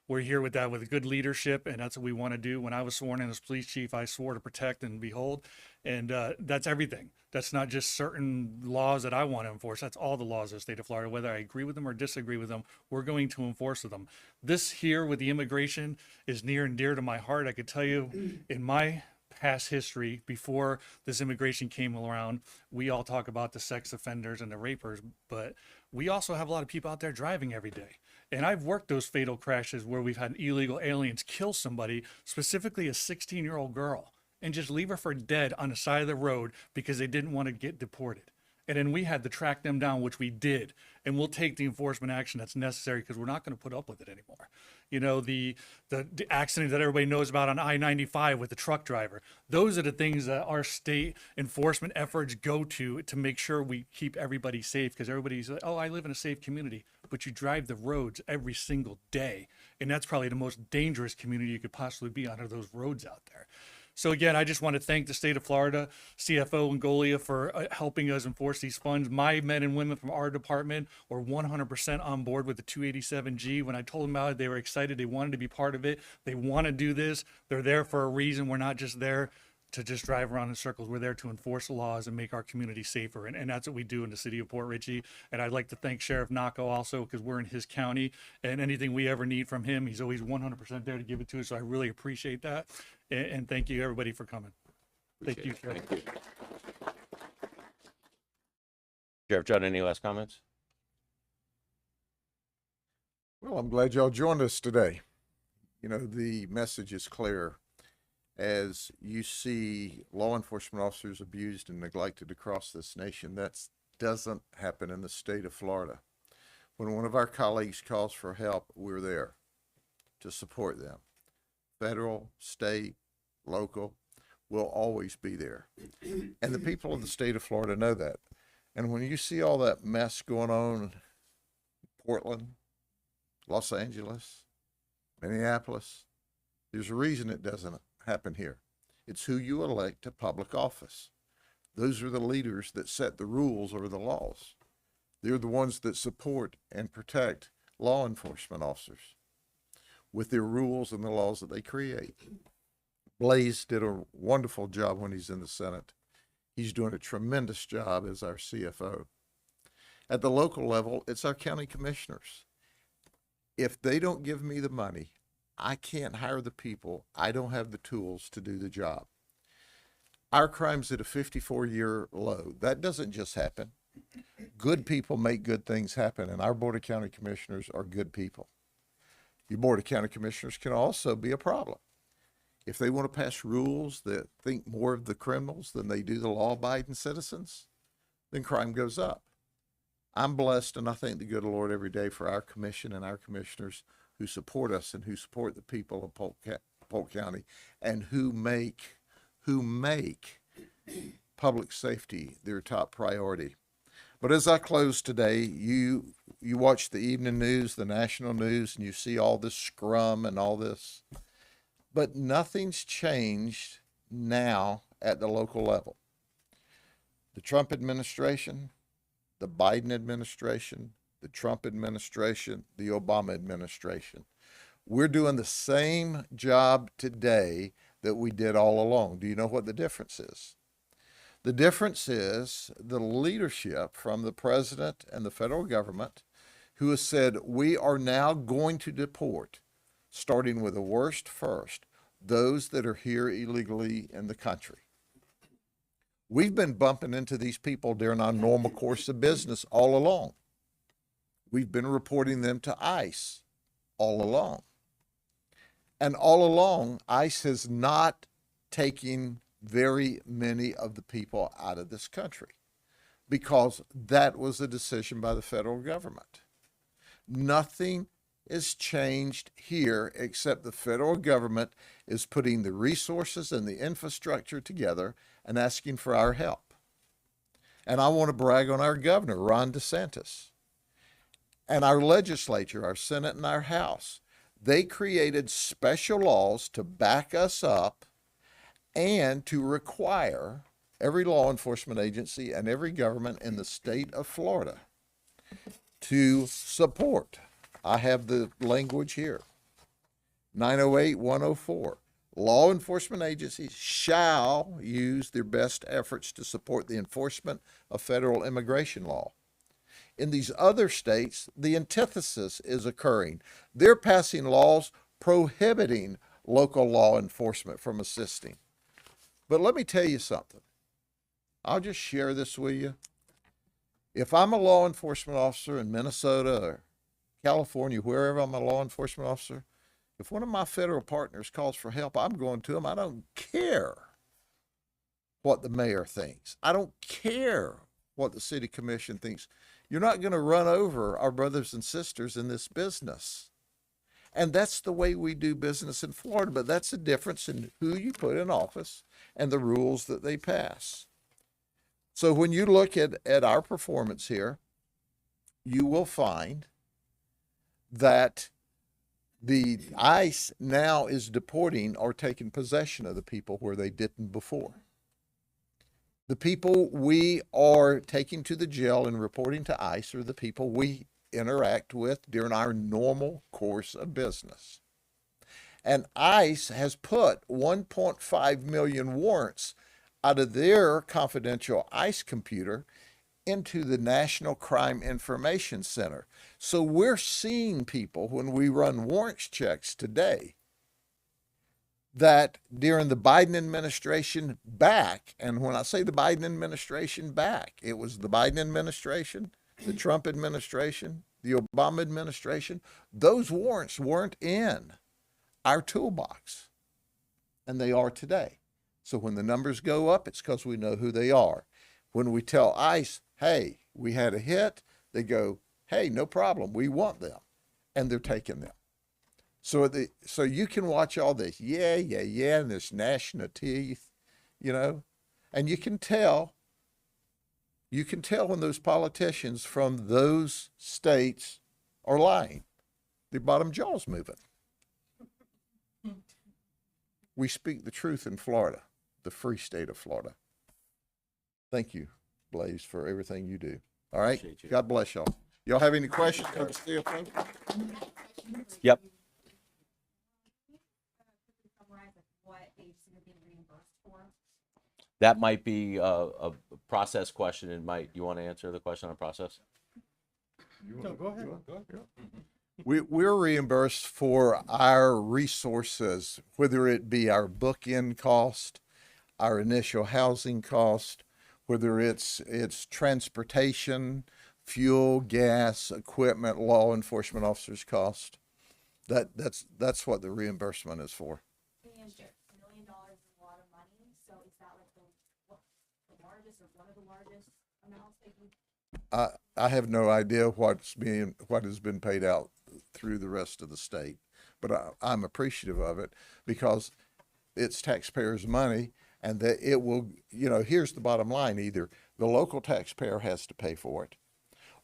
We're here with that, with good leadership, and that's what we want to do. When I was sworn in as police chief, I swore to protect and behold, and that's everything. That's not just certain laws that I want to enforce. That's all the laws of the state of Florida. Whether I agree with them or disagree with them, we're going to enforce them. This here with the immigration is near and dear to my heart. I could tell you in my past history, before this immigration came around, we all talk about the sex offenders and the rapers, but we also have a lot of people out there driving every day. And I've worked those fatal crashes where we've had illegal aliens kill somebody, specifically a 16-year-old girl, and just leave her for dead on the side of the road because they didn't want to get deported. And then we had to track them down, which we did. And we'll take the enforcement action that's necessary because we're not going to put up with it anymore. You know, the accident that everybody knows about on I-95 with the truck driver. Those are the things that our state enforcement efforts go to make sure we keep everybody safe, because everybody's like, oh, I live in a safe community. But you drive the roads every single day. And that's probably the most dangerous community you could possibly be on, are those roads out there. So again, I just want to thank the state of Florida, CFO and Golia for helping us enforce these funds. My men and women from our department were 100% on board with the 287G. When I told them about it, they were excited. They wanted to be part of it. They want to do this. They're there for a reason. We're not just there to just drive around in circles. We're there to enforce the laws and make our community safer. And that's what we do in the city of Port Richey. And I'd like to thank Sheriff Nocco also, because we're in his county, and anything we ever need from him, he's always 100% there to give it to us. So I really appreciate that. And thank you everybody for coming. Thank you, Sheriff. Thank you. Sheriff Judd, any last comments? Well, I'm glad y'all joined us today. You know, the message is clear. As you see law enforcement officers abused and neglected across this nation, that doesn't happen in the state of Florida. When one of our colleagues calls for help, we're there to support them. Federal, state, local, we'll always be there. And the people of the state of Florida know that. And when you see all that mess going on in Portland, Los Angeles, Minneapolis, there's a reason it doesn't happen here. It's who you elect to public office. Those are the leaders that set the rules or the laws. They're the ones that support and protect law enforcement officers with their rules and the laws that they create. Blaze did a wonderful job when he's in the Senate. He's doing a tremendous job as our CFO. At the local level, it's our county commissioners. If they don't give me the money, I can't hire the people. I don't have the tools to do the job. Our crime's at a 54-year low. That doesn't just happen. Good people make good things happen, and our Board of County Commissioners are good people. Your Board of County Commissioners can also be a problem. If they want to pass rules that think more of the criminals than they do the law-abiding citizens, then crime goes up. I'm blessed, and I thank the good Lord every day for our commission and our commissioners who support us and who support the people of Polk County and who make public safety their top priority. But as I close today, you watch the evening news, the national news, and you see all this scrum and all this. But nothing's changed now at the local level. The Trump administration, the Biden administration, the Trump administration, the Obama administration. We're doing the same job today that we did all along. Do you know what the difference is? The difference is the leadership from the president and the federal government who has said, we are now going to deport, starting with the worst first, those that are here illegally in the country. We've been bumping into these people during our normal course of business all along. We've been reporting them to ICE all along. And all along, ICE has not taken very many of the people out of this country because that was a decision by the federal government. Nothing is changed here except the federal government is putting the resources and the infrastructure together and asking for our help. And I want to brag on our governor, Ron DeSantis, and our legislature, our Senate and our House. They created special laws to back us up and to require every law enforcement agency and every government in the state of Florida to support. I have the language here. 908-104. Law enforcement agencies shall use their best efforts to support the enforcement of federal immigration law. In these other states, the antithesis is occurring. They're passing laws prohibiting local law enforcement from assisting. But let me tell you something. I'll just share this with you. If I'm a law enforcement officer in Minnesota or California, wherever I'm a law enforcement officer, if one of my federal partners calls for help, I'm going to them. I don't care what the mayor thinks. I don't care what the city commission thinks. You're not going to run over our brothers and sisters in this business. And that's the way we do business in Florida, but that's the difference in who you put in office and the rules that they pass. So when you look at our performance here, you will find that the ICE now is deporting or taking possession of the people where they didn't before. The people we are taking to the jail and reporting to ICE are the people we interact with during our normal course of business. And ICE has put 1.5 million warrants out of their confidential ICE computer into the National Crime Information Center. So we're seeing people when we run warrants checks today that during the Biden administration back, and when I say the Biden administration back, it was the Biden administration, the Trump administration, the Obama administration, those warrants weren't in our toolbox, and they are today. So when the numbers go up, it's because we know who they are. When we tell ICE, hey, we had a hit, they go, hey, no problem, we want them, and they're taking them. So you can watch all this, and this gnashing of teeth, and you can tell when those politicians from those states are lying. Their bottom jaw's moving. We speak the truth in Florida, the free state of Florida. Thank you, Blaze, for everything you do. All right? Appreciate you. God bless y'all. Y'all have any questions for the CFO? Yep. That might be a process question. You want to answer the question on process? No, go ahead. We're reimbursed for our resources, whether it be our book-in cost, our initial housing cost, whether it's transportation, fuel, gas, equipment, law enforcement officers' cost. That's what the reimbursement is for. $1 million is a lot of money. So is that like the largest or one of the largest amounts that you? I have no idea what has been paid out through the rest of the state, but I'm appreciative of it because it's taxpayers' money, and that it will, here's the bottom line: either the local taxpayer has to pay for it,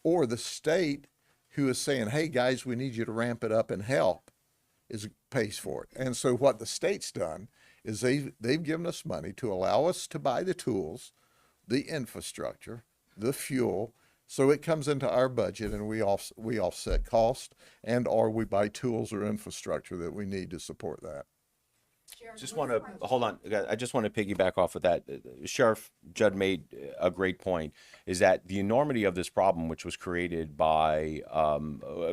or the state, who is saying, hey guys, we need you to ramp it up and help, pays for it. And so what the state's done is they've given us money to allow us to buy the tools, the infrastructure, the fuel, so it comes into our budget, and we offset cost, or we buy tools or infrastructure that we need to support that. Just want to hold on. I just want to piggyback off of that. Sheriff Judd made a great point, is that the enormity of this problem, which was created by,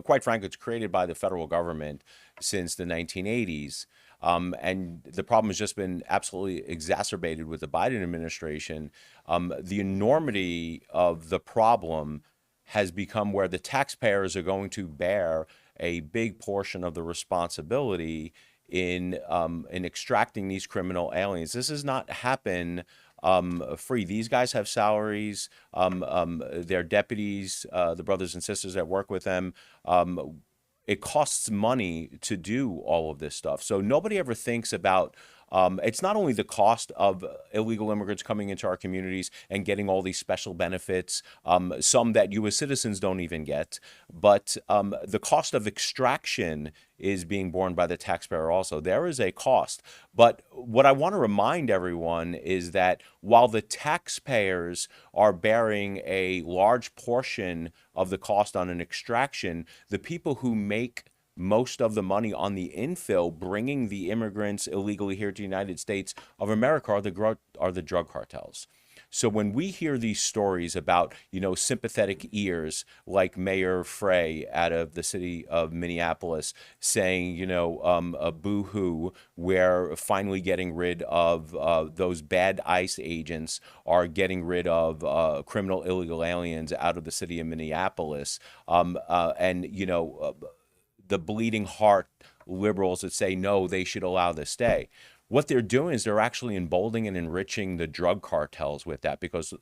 quite frankly, it's created by the federal government since the 1980s. And the problem has just been absolutely exacerbated with the Biden administration. The enormity of the problem has become where the taxpayers are going to bear a big portion of the responsibility in extracting these criminal aliens. This does not happen free. These guys have salaries. Their deputies, the brothers and sisters that work with them. It costs money to do all of this stuff. So nobody ever thinks about, it's not only the cost of illegal immigrants coming into our communities and getting all these special benefits, some that you as citizens don't even get, but the cost of extraction is being borne by the taxpayer also. There is a cost. But what I want to remind everyone is that while the taxpayers are bearing a large portion of the cost on an extraction, the people who make most of the money on the infill, bringing the immigrants illegally here to the United States of America, are the drug cartels. So when we hear these stories about, sympathetic ears like Mayor Frey out of the city of Minneapolis saying, a boo-hoo, we're finally getting rid of those bad ICE agents, are getting rid of criminal illegal aliens out of the city of Minneapolis, the bleeding heart liberals that say, no, they should allow this stay. What they're doing is they're actually emboldening and enriching the drug cartels with that, because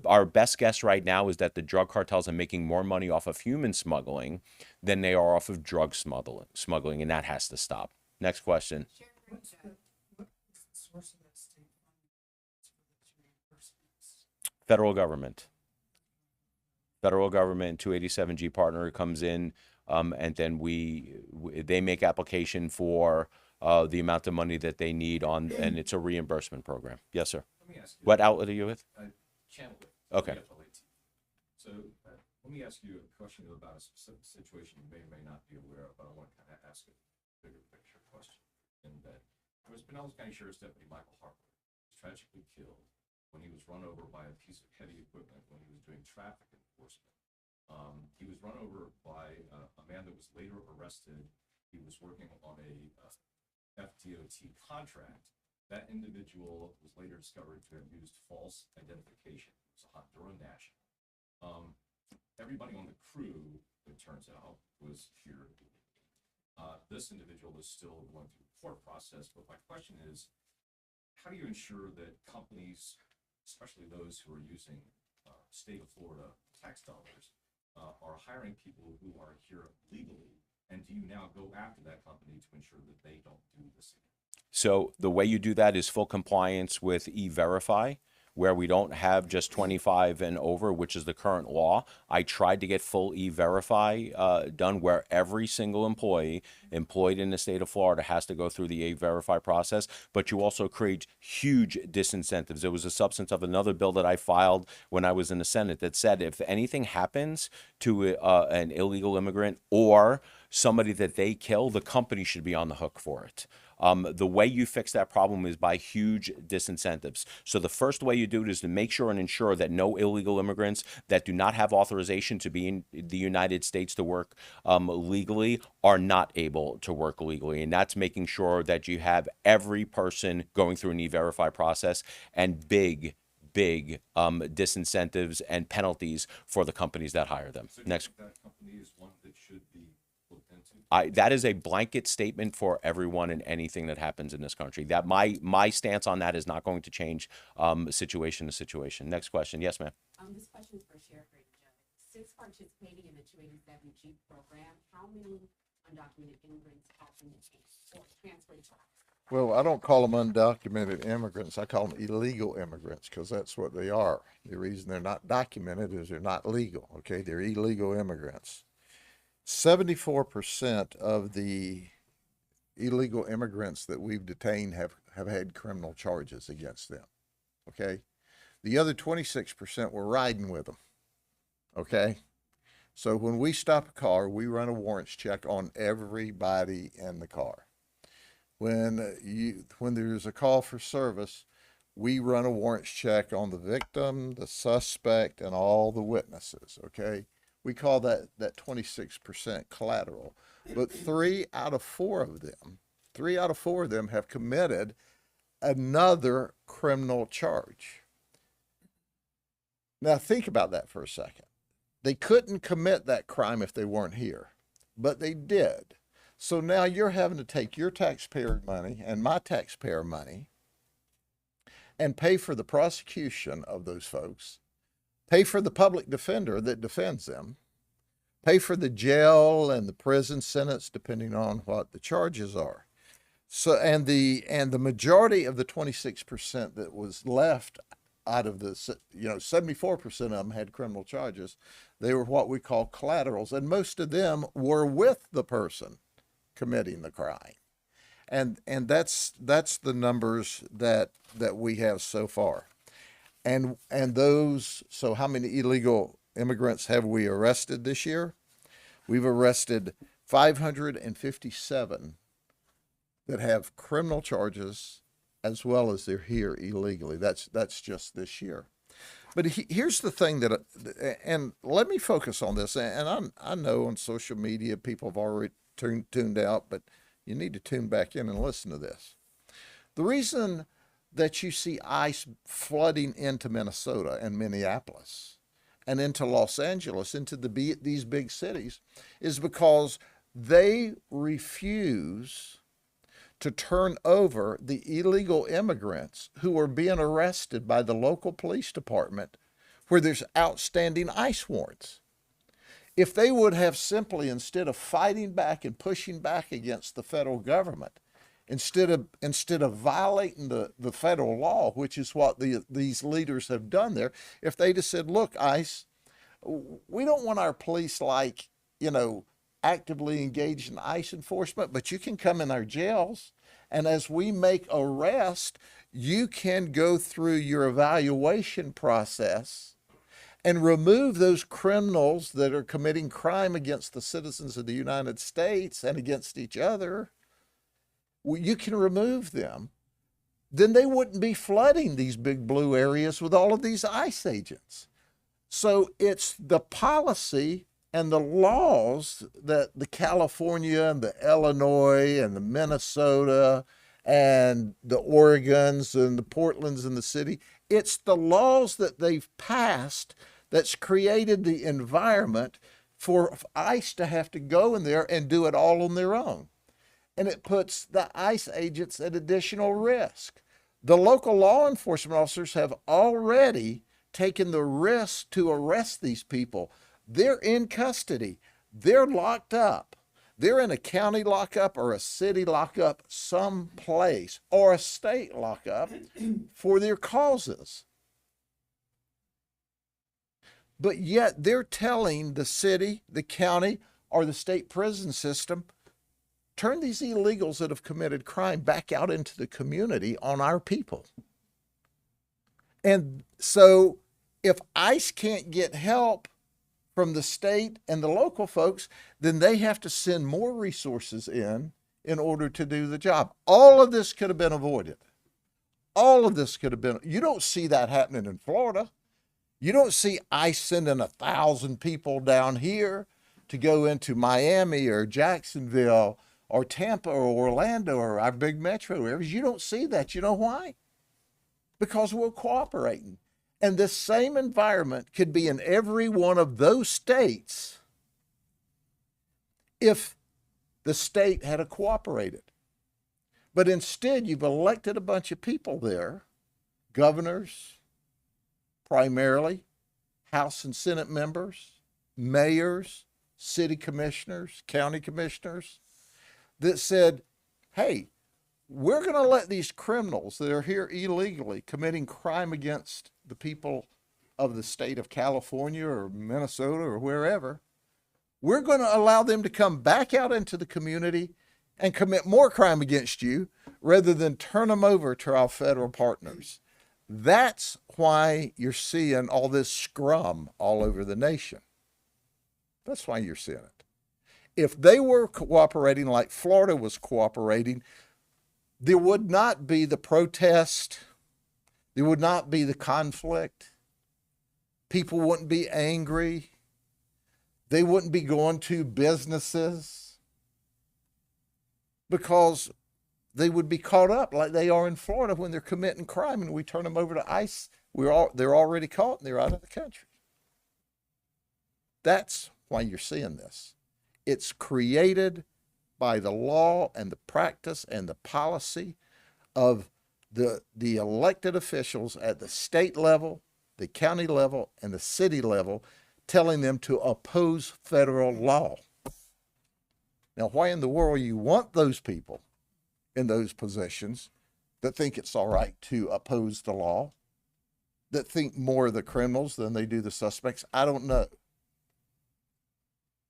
our best guess right now is that the drug cartels are making more money off of human smuggling than they are off of drug smuggling, and that has to stop. Next question. Federal government. Federal government 287G partner comes in, and then they make application for the amount of money that they need and it's a reimbursement program. Yes, sir. Let me ask you. What outlet are you with? Channel it. Okay. So let me ask you a question about a specific situation you may or may not be aware of, but I want to kind of ask a bigger picture question. And that it was Pinellas County Sheriff's Deputy Michael Harper was tragically killed when he was run over by a piece of heavy equipment when he was doing traffic enforcement. He was run over by a man that was later arrested. He was working on a FDOT contract. That individual was later discovered to have used false identification. It was a Honduran national. Everybody on the crew, the turns out, was here. This individual is still going through the court process, but my question is, how do you ensure that companies, especially those who are using state of Florida tax dollars, are hiring people who are here legally? And do you now go after that company to ensure that they don't do this again? So the way you do that is full compliance with E-Verify, where we don't have just 25 and over, which is the current law. I tried to get full E-Verify done where every single employee employed in the state of Florida has to go through the E-Verify process, but you also create huge disincentives. There was a substance of another bill that I filed when I was in the Senate that said if anything happens to an illegal immigrant or somebody that they kill, the company should be on the hook for it. The way you fix that problem is by huge disincentives. So the first way you do it is to make sure and ensure that no illegal immigrants that do not have authorization to be in the United States to work legally are not able to work legally. And that's making sure that you have every person going through an E-Verify process and big disincentives and penalties for the companies that hire them. So do you Next. think that company is one that should be looked into? That is a blanket statement for everyone and anything that happens in this country. That my stance on that is not going to change situation to situation. Next question. Yes, ma'am. This question is for Sheriff Grady Judd. Since participating in the 287G program, how many undocumented immigrants have been or transferred to? Well, I don't call them undocumented immigrants. I call them illegal immigrants because that's what they are. The reason they're not documented is they're not legal. Okay, they're illegal immigrants. 74% of the illegal immigrants that we've detained have had criminal charges against them. Okay, the other 26% were riding with them. Okay, so when we stop a car, we run a warrants check on everybody in the car. When there's a call for service, we run a warrants check on the victim, the suspect, and all the witnesses, okay? We call that 26% collateral. But 3 out of 4 of them have committed another criminal charge. Now think about that for a second. They couldn't commit that crime if they weren't here, but they did. So now you're having to take your taxpayer money and my taxpayer money and pay for the prosecution of those folks, pay for the public defender that defends them, pay for the jail and the prison sentence, depending on what the charges are. So, and the majority of the 26% that was left out of the, 74% of them had criminal charges. They were what we call collaterals, and most of them were with the person committing the crime. And that's the numbers that we have so far. And those, so how many illegal immigrants have we arrested this year? We've arrested 557 that have criminal charges as well as they're here illegally. That's just this year. But here's the thing and let me focus on this. And I know on social media people have already tuned out, but you need to tune back in and listen to this. The reason that you see ICE flooding into Minnesota and Minneapolis and into Los Angeles, into these big cities, is because they refuse to turn over the illegal immigrants who are being arrested by the local police department where there's outstanding ICE warrants. If they would have simply, instead of fighting back and pushing back against the federal government, instead of violating the federal law, which is what these leaders have done there, if they just said, look, ICE, we don't want our police actively engaged in ICE enforcement, but you can come in our jails, and as we make arrest, you can go through your evaluation process and remove those criminals that are committing crime against the citizens of the United States and against each other. You can remove them. Then they wouldn't be flooding these big blue areas with all of these ICE agents. So it's the policy and the laws that the California and the Illinois and the Minnesota and the Oregons and the Portlands and the city, it's the laws that they've passed that's created the environment for ICE to have to go in there and do it all on their own. And it puts the ICE agents at additional risk. The local law enforcement officers have already taken the risk to arrest these people. They're in custody. They're locked up. They're in a county lockup or a city lockup someplace, or a state lockup for their causes. But yet they're telling the city, the county, or the state prison system, turn these illegals that have committed crime back out into the community on our people. And so if ICE can't get help from the state and the local folks, then they have to send more resources in order to do the job. All of this could have been avoided. All of this could have been, you don't see that happening in Florida. You don't see ICE sending 1,000 people down here to go into Miami or Jacksonville or Tampa or Orlando or our big metro areas. You don't see that. You know why? Because we're cooperating. And this same environment could be in every one of those states if the state had cooperated. But instead, you've elected a bunch of people there, governors, primarily, House and Senate members, mayors, city commissioners, county commissioners, that said, hey, we're going to let these criminals that are here illegally committing crime against the people of the state of California or Minnesota or wherever, we're going to allow them to come back out into the community and commit more crime against you rather than turn them over to our federal partners. That's why you're seeing all this scrum all over the nation. That's why you're seeing it. If they were cooperating like Florida was cooperating, there would not be the protest. There would not be the conflict. People wouldn't be angry. They wouldn't be going to businesses because they would be caught up like they are in Florida when they're committing crime and we turn them over to ICE. They're already caught and they're out of the country. That's why you're seeing this. It's created by the law and the practice and the policy of the elected officials at the state level, the county level, and the city level, telling them to oppose federal law. Now, why in the world you want those people in those positions that think it's all right to oppose the law, that think more of the criminals than they do the suspects? I don't know.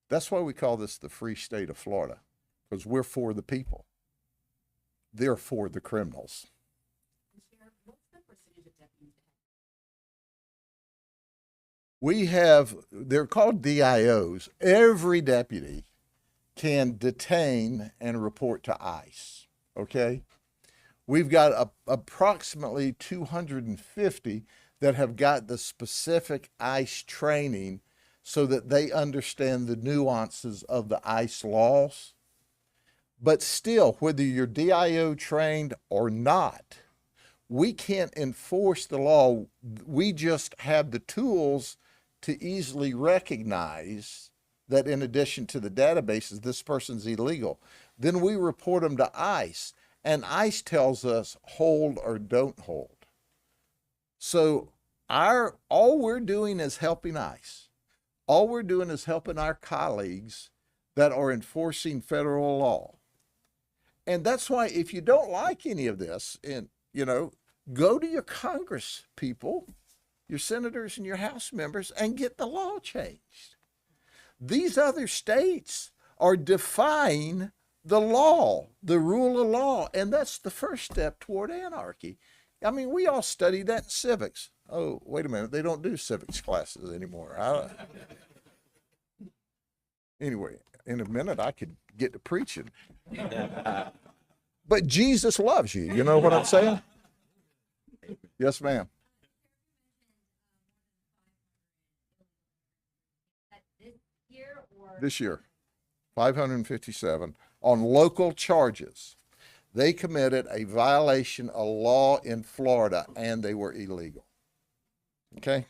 That's why we call this the free state of Florida, because we're for the people. They're for the criminals. Sheriff, what's the percentage of deputies that We have, they're called DIOs. Every deputy can detain and report to ICE, okay? We've got approximately 250 that have got the specific ICE training so that they understand the nuances of the ICE laws. But still, whether you're DIO trained or not, we can't enforce the law. We just have the tools to easily recognize that in addition to the databases, this person's illegal. Then we report them to ICE, and ICE tells us hold or don't hold. So all we're doing is helping ICE. All we're doing is helping our colleagues that are enforcing federal law. And that's why if you don't like any of this, and go to your Congress people, your senators and your House members, and get the law changed. These other states are defying the law, the rule of law, and that's the first step toward anarchy. I mean, we all studied that in civics. Oh, wait a minute, they don't do civics classes anymore. Anyway, in a minute I could get to preaching. But Jesus loves you, you know what I'm saying? Yes, ma'am. This year, 557 on local charges. They committed a violation of law in Florida and they were illegal. Okay?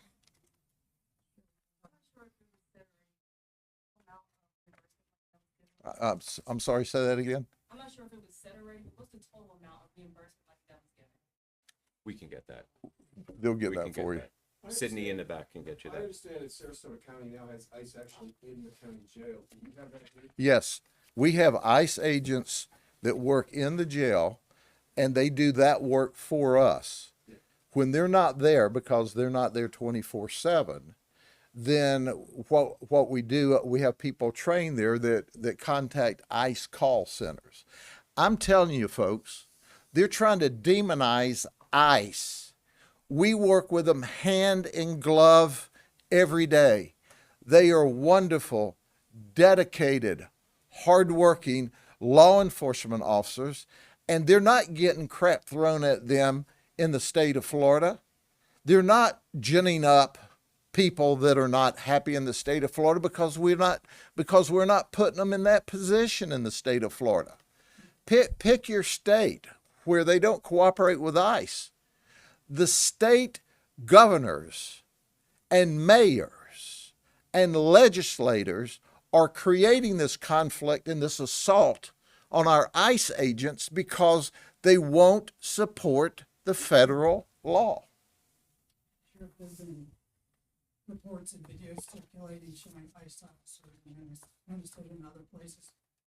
I'm sorry, say that again? I'm not sure if it was set already, but what's the total amount of reimbursement like that was given? We can get that. They'll get We that can get for you. that. Sydney in the back can get you I that. understand that Sarasota County now has ICE actually in the county jail. Do you have that here? Yes, we have ICE agents that work in the jail, and they do that work for us. When they're not there, because they're not there 24/7, then what we do, we have people trained there that contact ICE call centers. I'm telling you, folks, they're trying to demonize ICE. We work with them hand in glove every day. They are wonderful, dedicated, hardworking law enforcement officers, and they're not getting crap thrown at them in the state of Florida. They're not ginning up people that are not happy in the state of Florida because we're not putting them in that position in the state of Florida. Pick your state where they don't cooperate with ICE. The state governors and mayors and legislators are creating this conflict and this assault on our ICE agents because they won't support the federal law. Sure, there's been reports and videos circulating showing ICE officers in Minnesota and other places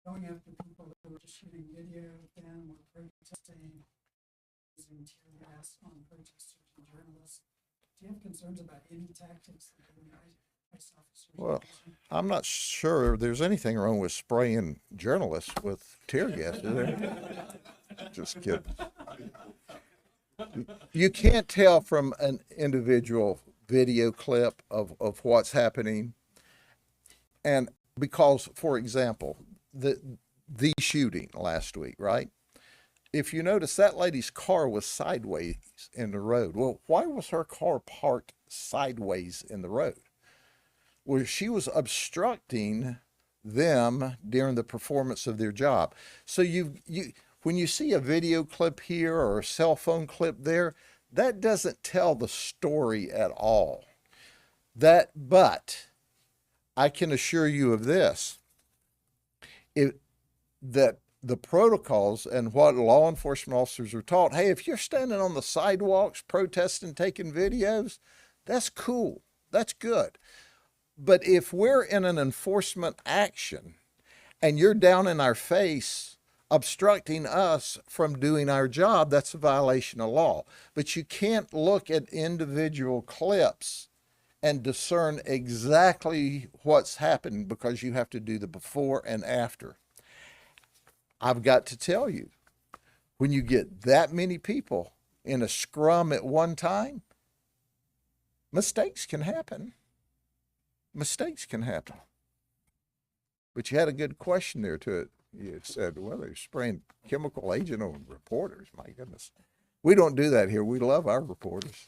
going after people that were just shooting video of them or protesting, using tear gas on protesters and journalists. Do you have concerns about any tactics that the ICE officers are Well, using? I'm not sure there's anything wrong with spraying journalists with tear gas, is there? Just kidding. You can't tell from an individual video clip of what's happening. And because, for example, the shooting last week, right? If you notice, that lady's car was sideways in the road. Well, why was her car parked sideways in the road? Well, she was obstructing them during the performance of their job. So when you see a video clip here or a cell phone clip there, that doesn't tell the story at all. But I can assure you of this, that the protocols and what law enforcement officers are taught, hey, if you're standing on the sidewalks protesting, taking videos, that's cool. That's good. But if we're in an enforcement action and you're down in our face obstructing us from doing our job, that's a violation of law. But you can't look at individual clips and discern exactly what's happened because you have to do the before and after. I've got to tell you, when you get that many people in a scrum at one time, mistakes can happen. Mistakes can happen. But you had a good question there to it. You said, well, they're spraying chemical agent on reporters. My goodness. We don't do that here. We love our reporters.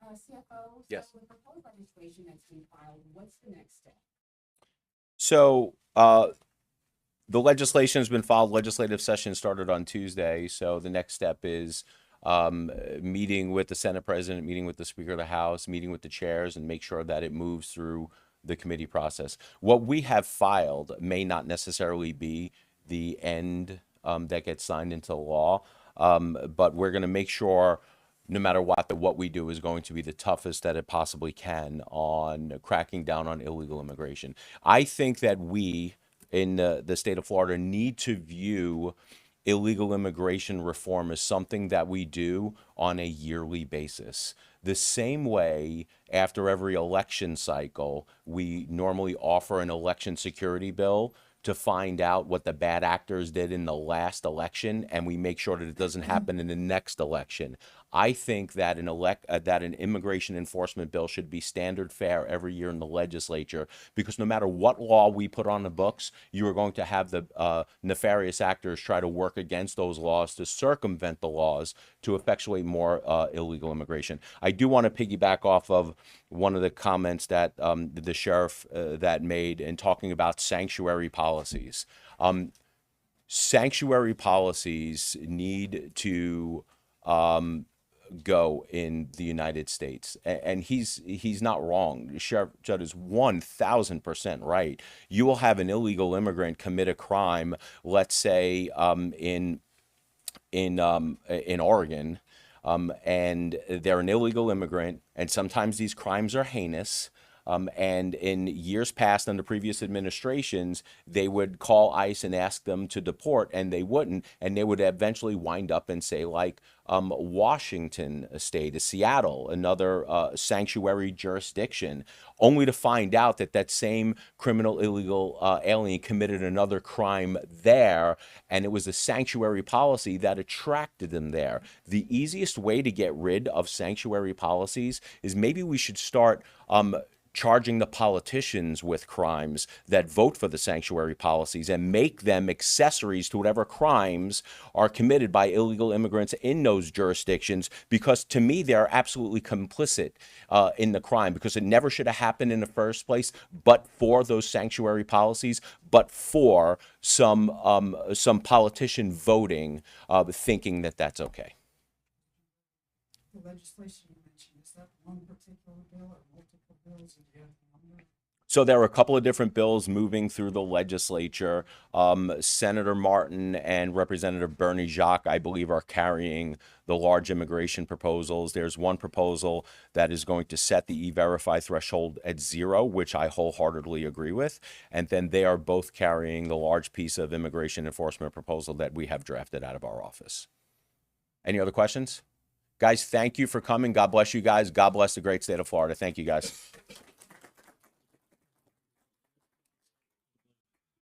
CFO, Yes. so with proposed legislation that's being filed, what's the next step? So the legislation has been filed. Legislative session started on Tuesday. So the next step is meeting with the Senate President, meeting with the Speaker of the House, meeting with the chairs, and make sure that it moves through the committee process. What we have filed may not necessarily be the end that gets signed into law, but we're going to make sure, no matter what, that what we do is going to be the toughest that it possibly can on cracking down on illegal immigration. I think that we in the state of Florida need to view illegal immigration reform as something that we do on a yearly basis. The same way, after every election cycle, we normally offer an election security bill to find out what the bad actors did in the last election, and we make sure that it doesn't happen in the next election. I think that an immigration enforcement bill should be standard fare every year in the legislature, because no matter what law we put on the books, you are going to have the nefarious actors try to work against those laws to circumvent the laws to effectuate more illegal immigration. I do want to piggyback off of one of the comments that the sheriff that made in talking about sanctuary policies. Sanctuary policies need to go in the United States. And he's not wrong. Sheriff Judd is 1,000% right. You will have an illegal immigrant commit a crime, let's say in Oregon, and they're an illegal immigrant, and sometimes these crimes are heinous. And in years past, under previous administrations, they would call ICE and ask them to deport, and they wouldn't. And they would eventually wind up in, say, like Washington State, Seattle, another sanctuary jurisdiction, only to find out that that same criminal illegal alien committed another crime there, and it was the sanctuary policy that attracted them there. The easiest way to get rid of sanctuary policies is maybe we should start charging the politicians with crimes that vote for the sanctuary policies and make them accessories to whatever crimes are committed by illegal immigrants in those jurisdictions, because to me they're absolutely complicit in the crime, because it never should have happened in the first place but for those sanctuary policies, but for some politician voting thinking that that's okay. The legislation you mentioned, is that one particular bill or multiple bills that you have to number? So there are a couple of different bills moving through the legislature. Senator Martin and Representative Bernie Jacques, I believe, are carrying the large immigration proposals. There's one proposal that is going to set the E-Verify threshold at 0, which I wholeheartedly agree with. And then they are both carrying the large piece of immigration enforcement proposal that we have drafted out of our office. Any other questions? Guys, thank you for coming. God bless you guys. God bless the great state of Florida. Thank you, guys.